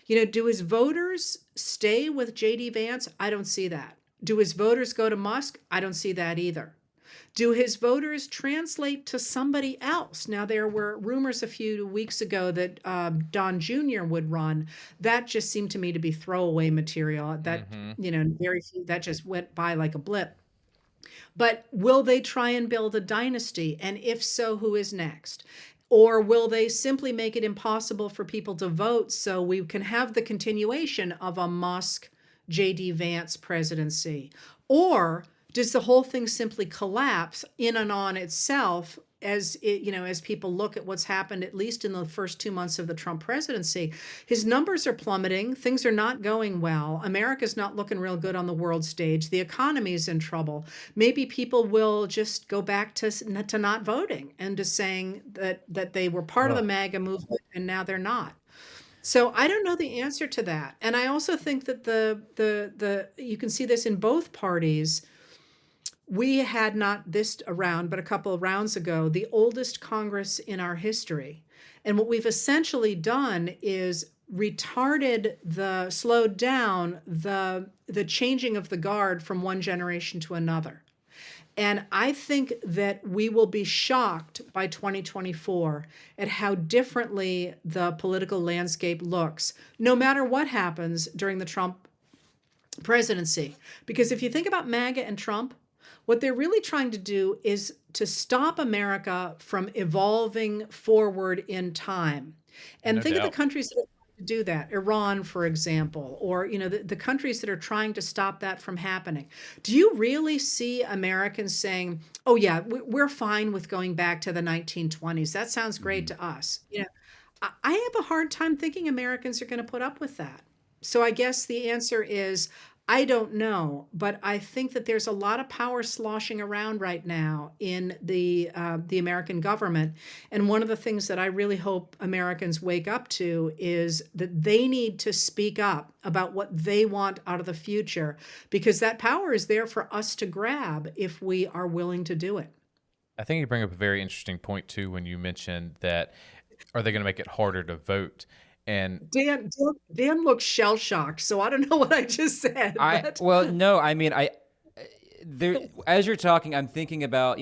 Do his voters stay with J.D. Vance? I don't see that. Do his voters go to Musk? I don't see that either. Do his voters translate to somebody else? Now, there were rumors a few weeks ago that Don Jr. would run. That just seemed to me to be throwaway material. That, very few, that just went by like a blip. But will they try and build a dynasty? And if so, who is next? Or will they simply make it impossible for people to vote so we can have the continuation of a Musk, J.D. Vance presidency? Or does the whole thing simply collapse in and on itself as people look at what's happened, at least in the first 2 months of the Trump presidency? His numbers are plummeting. Things are not going well. America's not looking real good on the world stage. The economy is in trouble. Maybe people will just go back to not voting and to saying that they were part of the MAGA movement and now they're not. So I don't know the answer to that. And I also think that the you can see this in both parties. We had not this around, but a couple of rounds ago, the oldest Congress in our history. And what we've essentially done is slowed down the changing of the guard from one generation to another. And I think that we will be shocked by 2024 at how differently the political landscape looks, no matter what happens during the Trump presidency. Because if you think about MAGA and Trump, What they're really trying to do is to stop America from evolving forward in time. And
No
think of the
doubt.
countries that are trying to do that. Iran, for example, or the countries that are trying to stop that from happening. Do you really see Americans saying, "Oh yeah, we're fine with going back to the 1920s. That sounds great to us." I have a hard time thinking Americans are going to put up with that. So I guess the answer is I don't know, but I think that there's a lot of power sloshing around right now in the American government, and one of the things that I really hope Americans wake up to is that they need to speak up about what they want out of the future, because that power is there for us to grab if we are willing to do it.
I think you bring up a very interesting point too when you mentioned that are they going to make it harder to vote? And
Dan looks shell shocked, so I don't know what I just said. But
Well, no, I mean, there, as you're talking, I'm thinking about,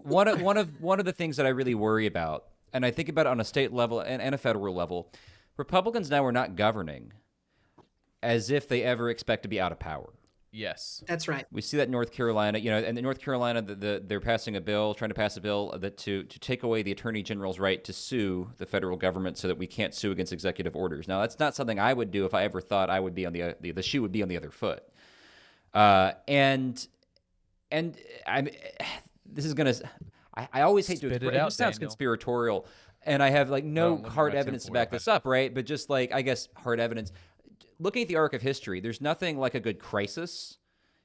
one of the things that I really worry about, and I think about it on a state level and a federal level. Republicans now are not governing as if they ever expect to be out of power.
yes,
that's right.
We see that in North Carolina, and in North Carolina, they're passing a bill, trying to pass a bill that to take away the attorney general's right to sue the federal government so that we can't sue against executive orders. Now, that's not something I would do if I ever thought I would be on the shoe would be on the other foot. And I'm this is gonna. I always hate to
Spit it
express. It
out,
just sounds
Daniel.
conspiratorial, and I have like no
Well, look at
hard
my
evidence to
tinfoil
back this up, right? But just like I guess hard evidence. Looking at the arc of history, there's nothing like a good crisis,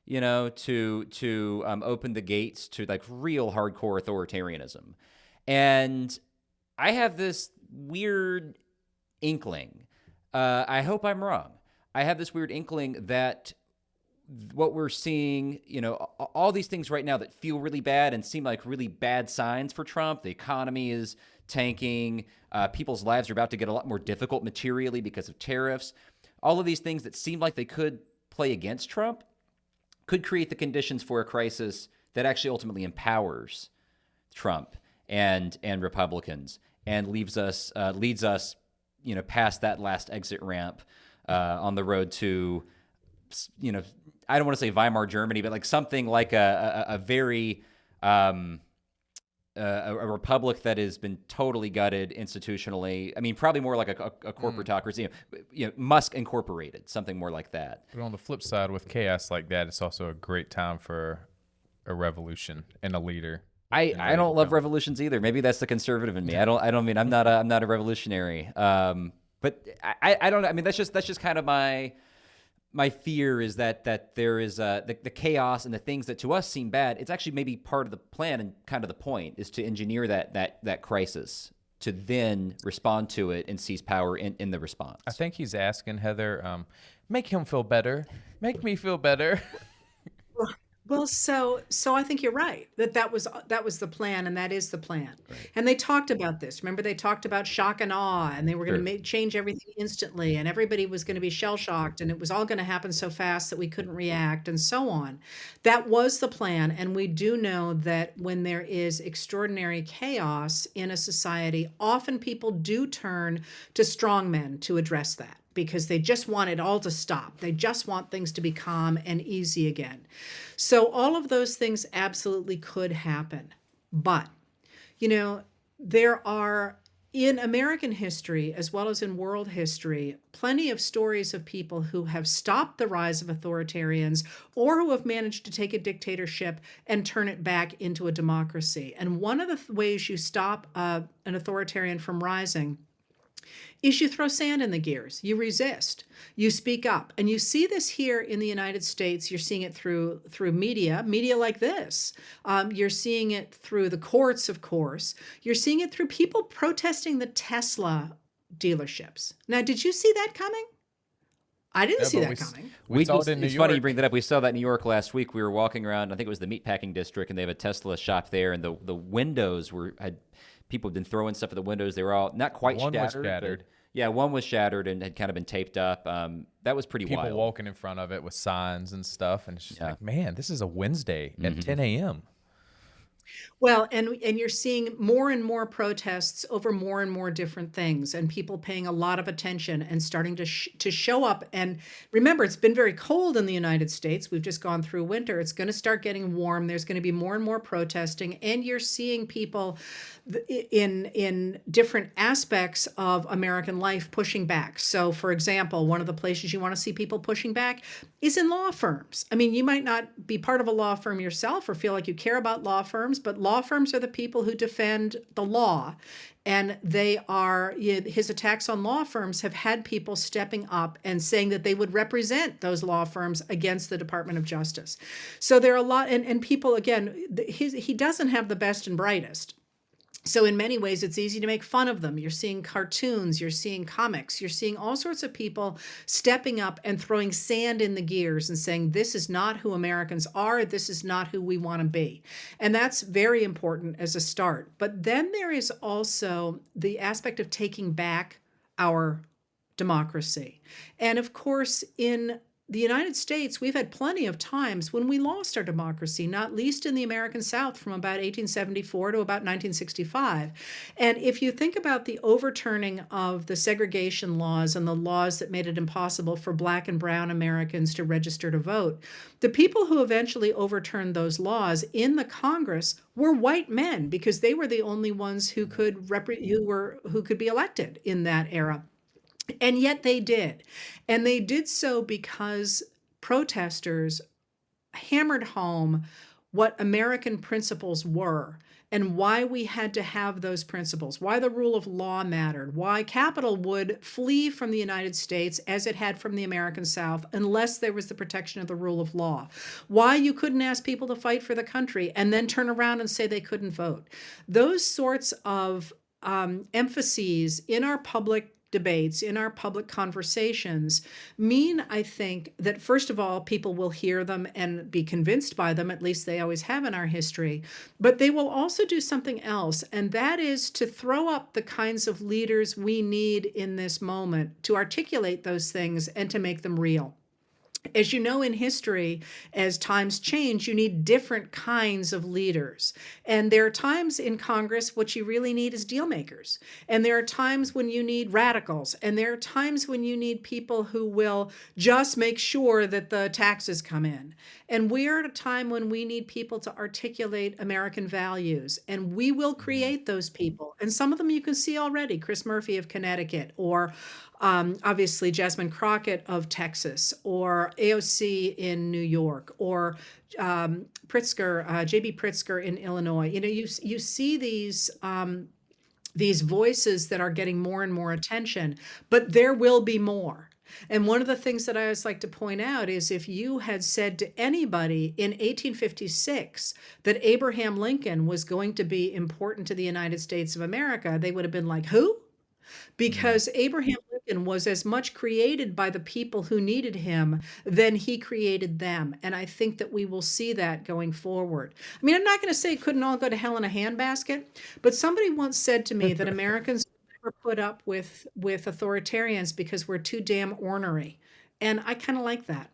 to open the gates to like real hardcore authoritarianism. And I have this weird inkling. I hope I'm wrong. I have this weird inkling that what we're seeing, all these things right now that feel really bad and seem like really bad signs for Trump. The economy is tanking. People's lives are about to get a lot more difficult materially because of tariffs. All of these things that seem like they could play against Trump could create the conditions for a crisis that actually ultimately empowers Trump and Republicans and leads us past that last exit ramp on the road to, I don't want to say Weimar Germany, but like something like a very a republic that has been totally gutted institutionally. I mean, probably more like a corporatocracy, Musk Incorporated, something more like that.
but on the flip side, with chaos like that, it's also a great time for a revolution and a leader.
I don't love revolutions either. Maybe that's the conservative in me. I don't mean I'm not a revolutionary. But I don't know. I mean, that's just kind of my fear is that there is the chaos and the things that to us seem bad. It's actually maybe part of the plan and kind of the point is to engineer that crisis to then respond to it and seize power in the response.
I think he's asking Heather, make him feel better, make me feel better.
Well, so I think you're right that was the plan, and that is the plan.
Right.
And they talked about this. Remember, they talked about shock and awe, and they were going
Sure.
to change everything instantly, and everybody was going to be shell shocked, and it was all going to happen so fast that we couldn't react, and so on. That was the plan, and we do know that when there is extraordinary chaos in a society, often people do turn to strongmen to address that, because they just want it all to stop. They just want things to be calm and easy again. So all of those things absolutely could happen. But, there are, in American history, as well as in world history, plenty of stories of people who have stopped the rise of authoritarians or who have managed to take a dictatorship and turn it back into a democracy. And one of the ways you stop an authoritarian from rising is you throw sand in the gears. You resist. You speak up. And you see this here in the United States. You're seeing it through media like this. You're seeing it through the courts, of course. You're seeing it through people protesting the Tesla dealerships. Now, did you see that coming? I didn't see that coming.
We saw it in New
It's
York.
funny you bring that up. We saw that in New York last week. We were walking around. I think it was the meatpacking district, and they have a Tesla shop there. And the windows had people had been throwing stuff at the windows. They were all not quite
One was
shattered.
shattered.
Yeah, one was shattered and had kind of been taped up. That was pretty
People
wild.
walking in front of it with signs and stuff, and it's just
Yeah.
like, man, this is a Wednesday at 10 a.m.
Well, and you're seeing more and more protests over more and more different things, and people paying a lot of attention and starting to show up. And remember, it's been very cold in the United States. We've just gone through winter. It's going to start getting warm. There's going to be more and more protesting, and you're seeing people in different aspects of American life pushing back. So, for example, one of the places you want to see people pushing back is in law firms. I mean, you might not be part of a law firm yourself or feel like you care about law firms, but law firms are the people who defend the law. And his attacks on law firms have had people stepping up and saying that they would represent those law firms against the Department of Justice. So there are a lot, and people, again, he doesn't have the best and brightest. So in many ways, it's easy to make fun of them. You're seeing cartoons, you're seeing comics, you're seeing all sorts of people stepping up and throwing sand in the gears and saying, this is not who Americans are, this is not who we want to be. And that's very important as a start. But then there is also the aspect of taking back our democracy. And of course, in the United States, we've had plenty of times when we lost our democracy, not least in the American South from about 1874 to about 1965. And if you think about the overturning of the segregation laws and the laws that made it impossible for Black and brown Americans to register to vote, the people who eventually overturned those laws in the Congress were white men because they were the only ones who could be elected in that era. And yet they did. And they did so because protesters hammered home what American principles were and why we had to have those principles, why the rule of law mattered, why capital would flee from the United States as it had from the American South unless there was the protection of the rule of law, why you couldn't ask people to fight for the country and then turn around and say they couldn't vote. Those sorts of emphases in our public debates, in our public conversations, mean, I think, that first of all, people will hear them and be convinced by them, at least they always have in our history, but they will also do something else, and that is to throw up the kinds of leaders we need in this moment to articulate those things and to make them real. As you know, in history, as times change, you need different kinds of leaders. And there are times in Congress, what you really need is deal makers. And there are times when you need radicals. And there are times when you need people who will just make sure that the taxes come in. And we are at a time when we need people to articulate American values. And we will create those people. And some of them you can see already, Chris Murphy of Connecticut, or obviously Jasmine Crockett of Texas, or AOC in New York, or Pritzker, J.B. Pritzker in Illinois. You know, you see these voices that are getting more and more attention, but there will be more. And one of the things that I always like to point out is if you had said to anybody in 1856 that Abraham Lincoln was going to be important to the United States of America, they would have been like, who? Because Abraham Lincoln was as much created by the people who needed him than he created them. And I think that we will see that going forward. I mean, I'm not going to say it couldn't all go to hell in a handbasket, but somebody once said to me that Americans never put up with authoritarians because we're too damn ornery. And I kind of like that.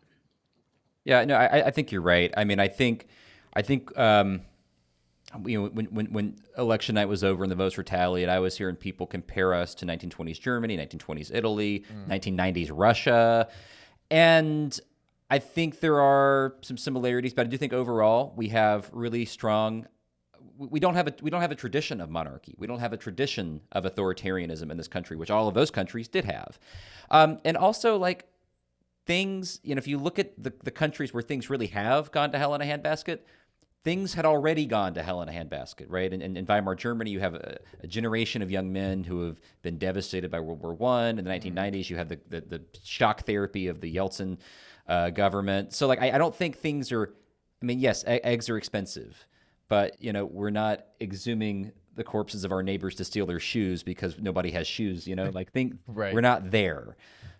Yeah, no, I think you're right. I mean, I think you know, when election night was over and the votes were tallied, I was hearing people compare us to 1920s Germany, 1920s Italy, 1990s Russia. And I think there are some similarities, but I do think overall we have really strong. We don't have a tradition of monarchy. We don't have a tradition of authoritarianism in this country, which all of those countries did have. And also, like, things, you know, if you look at the countries where things really have gone to hell in a handbasket, things had already gone to hell in a handbasket, right? And in Weimar Germany, you have a generation of young men who have been devastated by World War I. In the 1990s, you have the shock therapy of the Yeltsin government. So, like, I don't think things are, I mean, yes, eggs are expensive, but, you know, we're not exhuming the corpses of our neighbors to steal their shoes because nobody has shoes, you know? Like,
Right.
We're not there.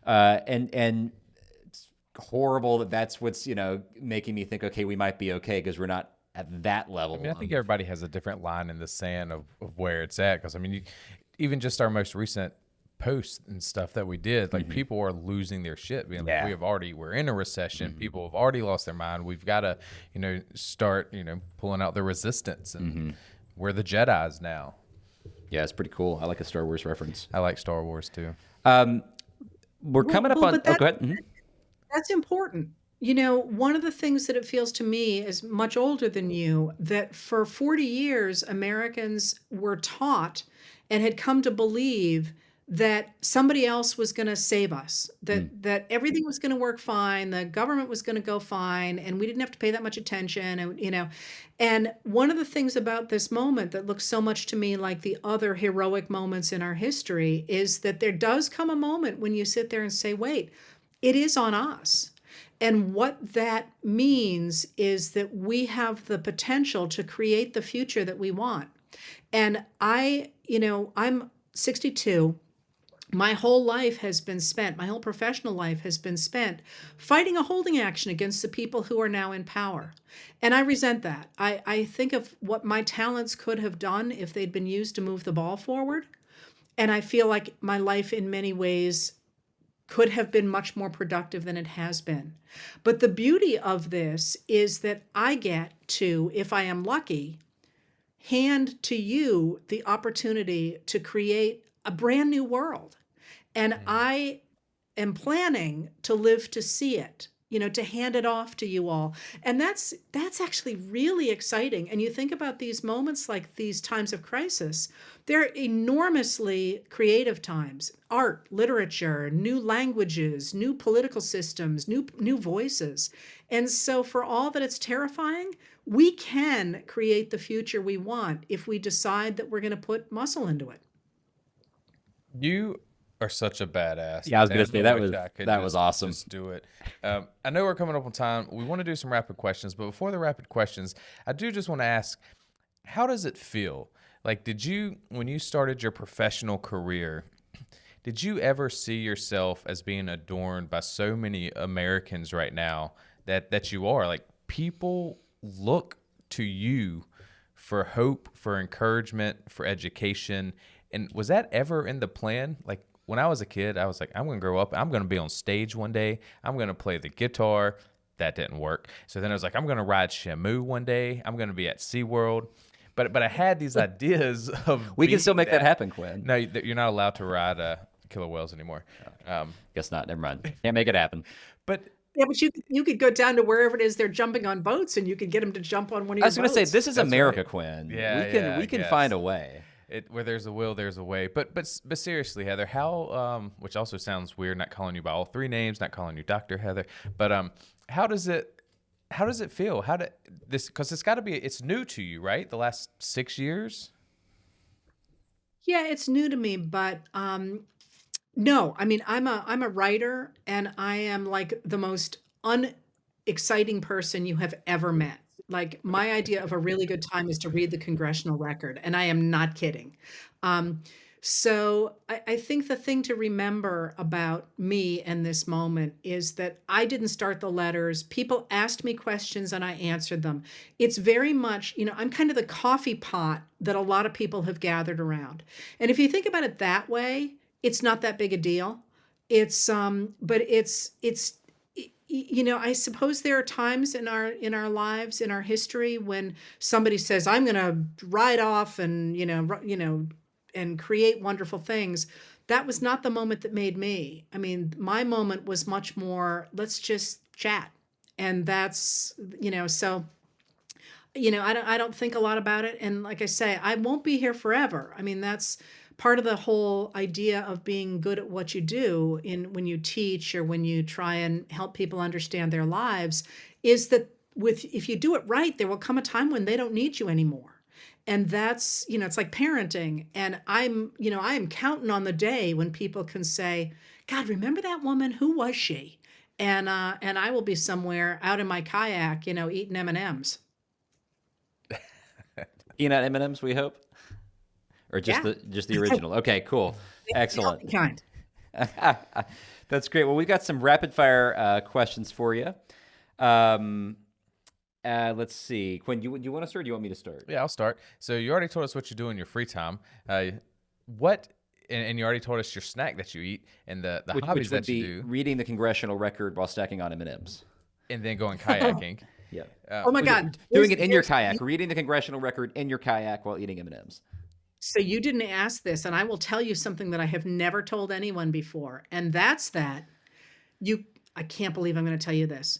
And it's horrible that's what's, you know, making me think, okay, we might be okay because we're not at that level.
I mean, I think everybody has a different line in the sand of where it's at. Because, I mean, even just our most recent posts and stuff that we did, like people are losing their shit. Being like, we're in a recession. People have already lost their mind. We've got to, start, pulling out the resistance, and we're the Jedis now.
Yeah, it's pretty cool. I like a Star Wars reference.
I like Star Wars too.
We're coming up on. Go ahead.
That's important. One of the things that it feels to me as much older than you, that for 40 years, Americans were taught and had come to believe that somebody else was going to save us, that everything was going to work fine, the government was going to go fine, and we didn't have to pay that much attention. And one of the things about this moment that looks so much to me like the other heroic moments in our history is that there does come a moment when you sit there and say, wait, it is on us. And what that means is that we have the potential to create the future that we want. And I'm 62. My whole life has been spent, my whole professional life has been spent fighting a holding action against the people who are now in power. And I resent that. I think of what my talents could have done if they'd been used to move the ball forward. And I feel like my life in many ways could have been much more productive than it has been. But the beauty of this is that I get to, if I am lucky, hand to you the opportunity to create a brand new world. And I am planning to live to see it, to hand it off to you all. And that's actually really exciting. And you think about these moments like these times of crisis, they're enormously creative times. Art, literature, new languages, new political systems, new voices. And so for all that it's terrifying, we can create the future we want if we decide that we're going to put muscle into it.
You are such a badass.
Yeah, I was going to say that was awesome.
Just do it. I know we're coming up on time. We want to do some rapid questions, but before the rapid questions, I do just want to ask, how does it feel? Like, when you started your professional career, did you ever see yourself as being adorned by so many Americans right now that you are? Like, people look to you for hope, for encouragement, for education. And was that ever in the plan? Like, when I was a kid, I was like, I'm going to grow up. I'm going to be on stage one day. I'm going to play the guitar. That didn't work. So then I was like, I'm going to ride Shamu one day. I'm going to be at SeaWorld. But I had these ideas of
we can still make that happen, Quinn.
No, you're not allowed to ride killer whales anymore.
Guess not. Never mind. Can't make it happen.
But
you could go down to wherever it is they're jumping on boats, and you could get them to jump on one of your boats.
I was going to say, this is
That's
America,
right.
Quinn.
Yeah,
we can find a way.
Where there's a will, there's a way. But seriously, Heather, how which also sounds weird, not calling you by all three names, not calling you Dr. Heather, but how does it feel? Because it's got to be, it's new to you, right? The last 6 years?
Yeah, it's new to me, but no, I mean, I'm a writer, and I am like the most unexciting person you have ever met. Like, my idea of a really good time is to read the congressional record, and I am not kidding. So I think the thing to remember about me and this moment is that I didn't start the letters. People asked me questions and I answered them. It's very much, I'm kind of the coffee pot that a lot of people have gathered around. And if you think about it that way, it's not that big a deal. But I suppose there are times in our lives, in our history, when somebody says, I'm going to ride off and, and create wonderful things. That was not the moment that made me. I mean, my moment was much more, let's just chat. And that's, so, I don't think a lot about it. And like I say, I won't be here forever. I mean, that's part of the whole idea of being good at what you do when you teach or when you try and help people understand their lives, is that if you do it right, there will come a time when they don't need you anymore. And that's, it's like parenting. And I'm counting on the day when people can say, God, remember that woman? Who was she? And I will be somewhere out in my kayak, eating M&Ms.
Eating M&Ms, we hope? Or just the original? Okay, cool. Excellent.
Kind.
That's great. Well, we've got some rapid fire questions for you. Let's see. Quinn, do you want to start or do you want me to start?
Yeah, I'll start. So you already told us what you do in your free time. What and you already told us your snack that you eat and the
which
hobbies
would
that you
be
do,
reading the congressional record while stacking on M&Ms.
and then going kayaking.
Yeah.
Oh my God.
Doing it in your kayak, reading the congressional record in your kayak while eating M&Ms.
So you didn't ask this, and I will tell you something that I have never told anyone before, and that's that I can't believe I'm going to tell you this.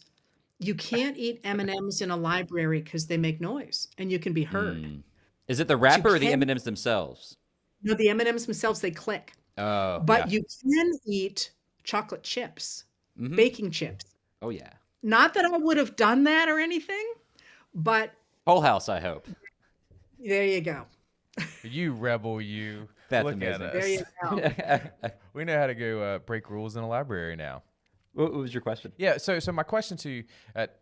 You can't eat M&Ms in a library because they make noise and you can be heard.
Is it the wrapper or the M&Ms themselves?
No, the M&Ms themselves, they click.
Oh,
But
yeah.
you can eat chocolate chips, baking chips.
Oh, yeah.
Not that I would have done that or anything, but
Whole house, I hope.
there you go.
You rebel, you.
That's
Look
amazing.
at
There you
us.
go.
We know how to go break rules in a library now.
What was your question?
Yeah, so my question to you,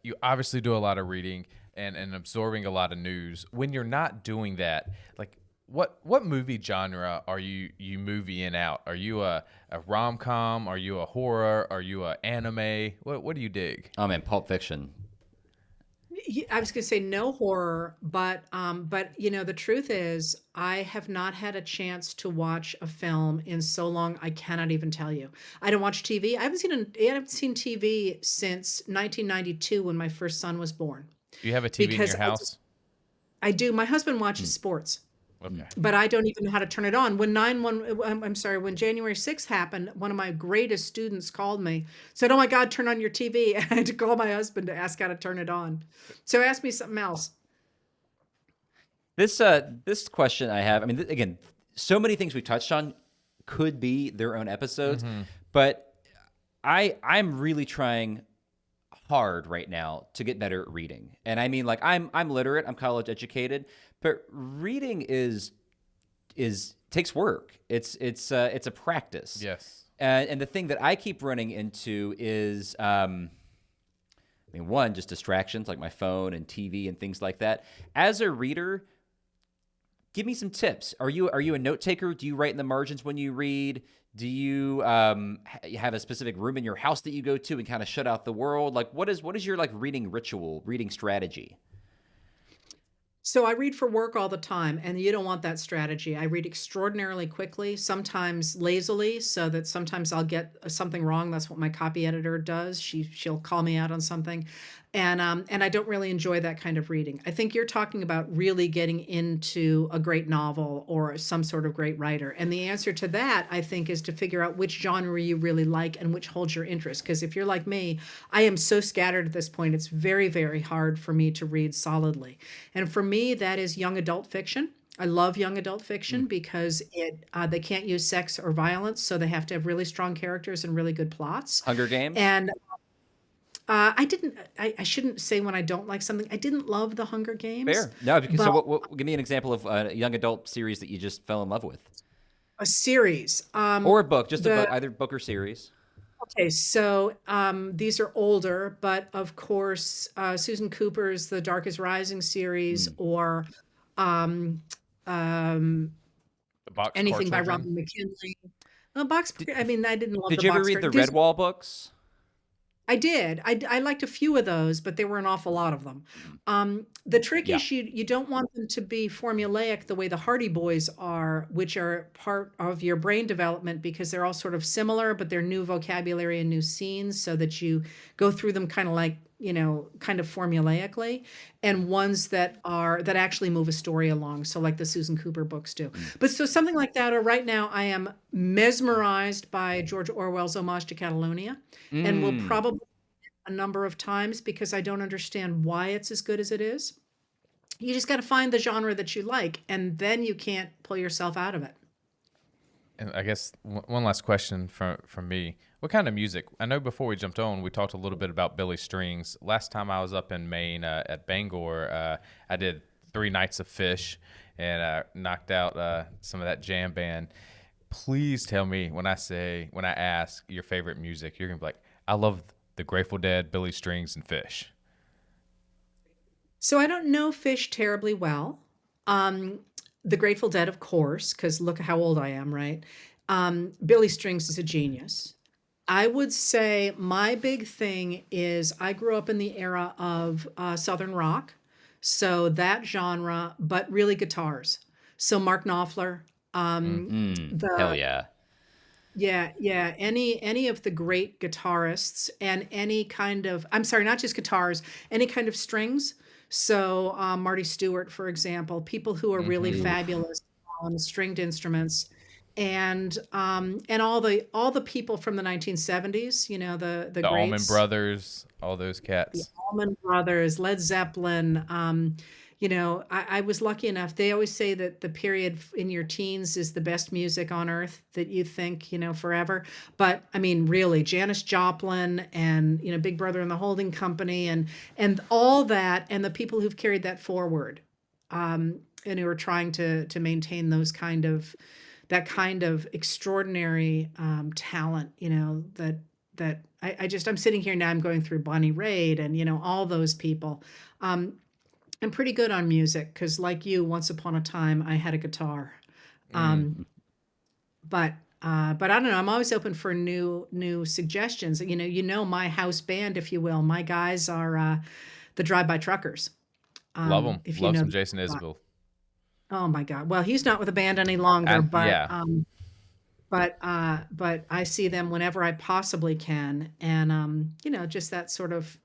you obviously do a lot of reading and absorbing a lot of news. When you're not doing that, like what movie genre are you movieing out? Are you a rom-com? Are you a horror? Are you a anime? What do you dig?
Oh, man, Pulp Fiction.
I was going to say no horror, but the truth is I have not had a chance to watch a film in so long. I cannot even tell you. I don't watch TV. I haven't seen TV since 1992 when my first son was born.
Do you have a TV in
Because
your house?
I do. My husband watches sports.
Okay.
But I don't even know how to turn it on. When when January 6th happened, one of my greatest students called me, said, "Oh my God, turn on your TV." I had to call my husband to ask how to turn it on. So ask me something else.
This question I have, I mean, again, so many things we touched on could be their own episodes, but I'm really trying hard right now to get better at reading. And I mean, like, I'm literate, I'm college educated, but reading is takes work. It's a practice.
Yes.
And the thing that I keep running into is, one, just distractions like my phone and TV and things like that. As a reader, give me some tips. Are you a note taker? Do you write in the margins when you read? Do you have a specific room in your house that you go to and kind of shut out the world? Like, what is your like reading ritual, reading strategy?
So I read for work all the time, and you don't want that strategy. I read extraordinarily quickly, sometimes lazily, so that sometimes I'll get something wrong. That's what my copy editor does. She'll call me out on something, and I don't really enjoy that kind of reading. I think you're talking about really getting into a great novel or some sort of great writer, and the answer to that, I think, is to figure out which genre you really like and which holds your interest. Because if you're like me, I am so scattered at this point. It's very, very hard for me to read solidly, and for me, that is young adult fiction. I love young adult fiction because they can't use sex or violence, so they have to have really strong characters and really good plots.
Hunger Games?
And I shouldn't say when I don't like something. I didn't love the Hunger Games.
Fair. No, because
but
so give me an example of a young adult series that you just fell in love with.
a series.
Or a book, just a book, either book or series.
Okay, so these are older, but of course, Susan Cooper's The Dark is Rising series, or
The Boxcar
anything by
Children?
Robin McKinley. I mean, I didn't love
Did
the
you ever
Boxcar-
read the
There's-
Redwall books?
I did. I liked a few of those, but there were an awful lot of them. The trick is you don't want them to be formulaic the way the Hardy Boys are, which are part of your brain development because they're all sort of similar, but they're new vocabulary and new scenes, so that you go through them kind of like, kind of formulaically, and ones that actually move a story along. So like the Susan Cooper books do. But so something like that, or right now I am mesmerized by George Orwell's Homage to Catalonia, and will probably a number of times because I don't understand why it's as good as it is. You just got to find the genre that you like, and then you can't pull yourself out of it.
And I guess one last question from me. What kind of music? I know before we jumped on, we talked a little bit about Billy Strings. Last time I was up in Maine at Bangor, I did 3 nights of Fish and knocked out some of that jam band. Please tell me when I ask your favorite music, you're going to be like, I love the Grateful Dead, Billy Strings, and Fish.
So I don't know Fish terribly well. The Grateful Dead, of course, because look how old I am, right? Billy Strings is a genius. I would say my big thing is I grew up in the era of Southern rock, so that genre, but really guitars. So Mark Knopfler,
Hell yeah.
Yeah. Any of the great guitarists and any kind of, I'm sorry, not just guitars, any kind of strings. So Marty Stewart, for example, people who are really fabulous on stringed instruments, and all the people from the 1970s, the
Allman
greats,
Brothers, all those
the
cats.
Allman Brothers, Led Zeppelin. I was lucky enough. They always say that the period in your teens is the best music on earth, that you think, forever. But I mean, really, Janis Joplin and, Big Brother and the Holding Company and all that, and the people who've carried that forward, and who are trying to maintain that kind of extraordinary talent, that I'm sitting here now, I'm going through Bonnie Raitt and, all those people. I'm pretty good on music because, like you, once upon a time I had a guitar. But I don't know. I'm always open for new suggestions. My house band, if you will. My guys are the Drive-By Truckers.
Love them.
If you
Love
know
some Jason Isbell.
Oh my God. Well, he's not with the band any longer, but
yeah.
but I see them whenever I possibly can, and just that sort of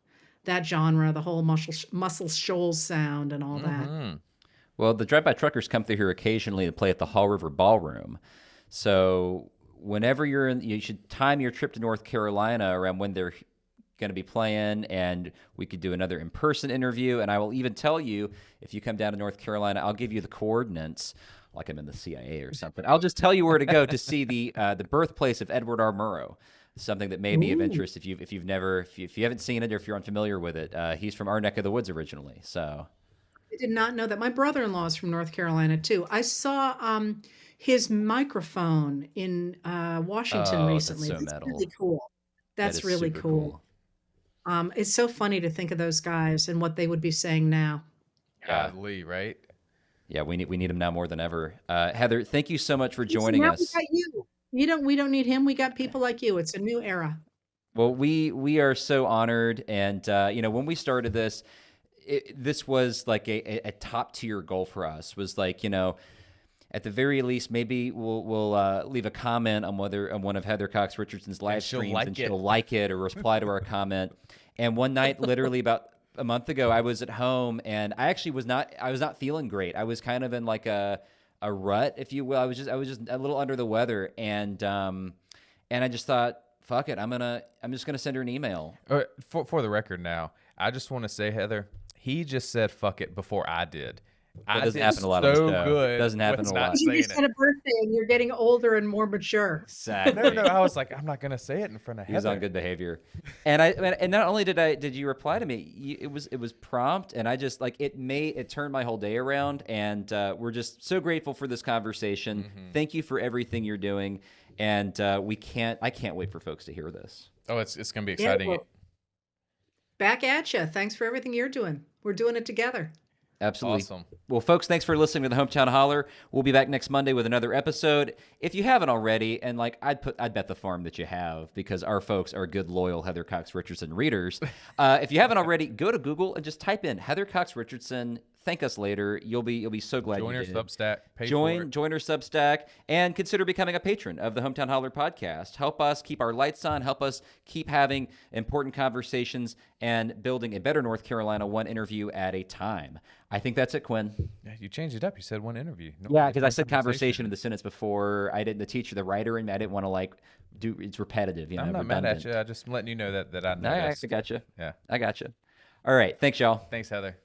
that genre, the whole Muscle Shoals sound and all that.
Well, the Drive-By Truckers come through here occasionally to play at the Hall River Ballroom. So whenever you should time your trip to North Carolina around when they're going to be playing, and we could do another in-person interview. And I will even tell you, if you come down to North Carolina, I'll give you the coordinates, like I'm in the CIA or something. I'll just tell you where to go to see the birthplace of Edward R. Murrow. Something that may be of interest if you haven't seen it or if you're unfamiliar with it. He's from our neck of the woods originally. So
I did not know that. My brother-in-law is from North Carolina too. I saw his microphone in Washington recently.
That's so
That's
metal.
really cool. That's really cool. It's so funny to think of those guys and what they would be saying now.
Godly, right?
Yeah, we need him now more than ever. Heather, thank you so much for joining us.
We got you. We don't need him. We got people like you. It's a new era.
Well, we are so honored, and when we started this, this was like a top tier goal for us. Was like, at the very least, maybe we'll leave a comment on one of Heather Cox Richardson's live streams, and she'll like it or reply to our comment. And one night, literally about a month ago, I was at home, and I was not feeling great. I was kind of in like a rut, if you will. I was just a little under the weather, and I just thought, fuck it, I'm just gonna send her an email.
For the record, now I just want to say, Heather, he just said fuck it before I did.
That doesn't happen a lot on the show.
Good.
It doesn't happen a lot.
You just had a birthday and you're getting older and more mature.
Exactly.
No, I was like, I'm not gonna say it in front of Heather.
He was on good behavior, and not only did you reply to me, it was prompt, and I just like it turned my whole day around, and we're just so grateful for this conversation. Thank you for everything you're doing, and I can't wait for folks to hear this.
Oh, it's gonna be exciting.
Back at you. Thanks for everything you're doing. We're doing it together.
Absolutely.
Awesome.
Well, folks, thanks for listening to the Hometown Holler. We'll be back next Monday with another episode. If you haven't already, and I'd bet the farm that you have, because our folks are good, loyal Heather Cox Richardson readers. If you haven't already, go to Google and just type in Heather Cox Richardson. Thank us later. You'll be so glad
Join
you
our
did.
Substack.
Join our Substack, and consider becoming a patron of the Hometown Holler podcast. Help us keep our lights on. Help us keep having important conversations and building a better North Carolina, one interview at a time. I think that's it, Quinn.
Yeah, you changed it up. You said one interview. No,
yeah, because I said conversation in the sentence before. I didn't. The teacher, the writer, and I didn't want to do. It's repetitive.
I'm not mad at you. I'm just letting you know that I know.
I got you.
Yeah,
I got you. All right. Thanks, y'all.
Thanks, Heather.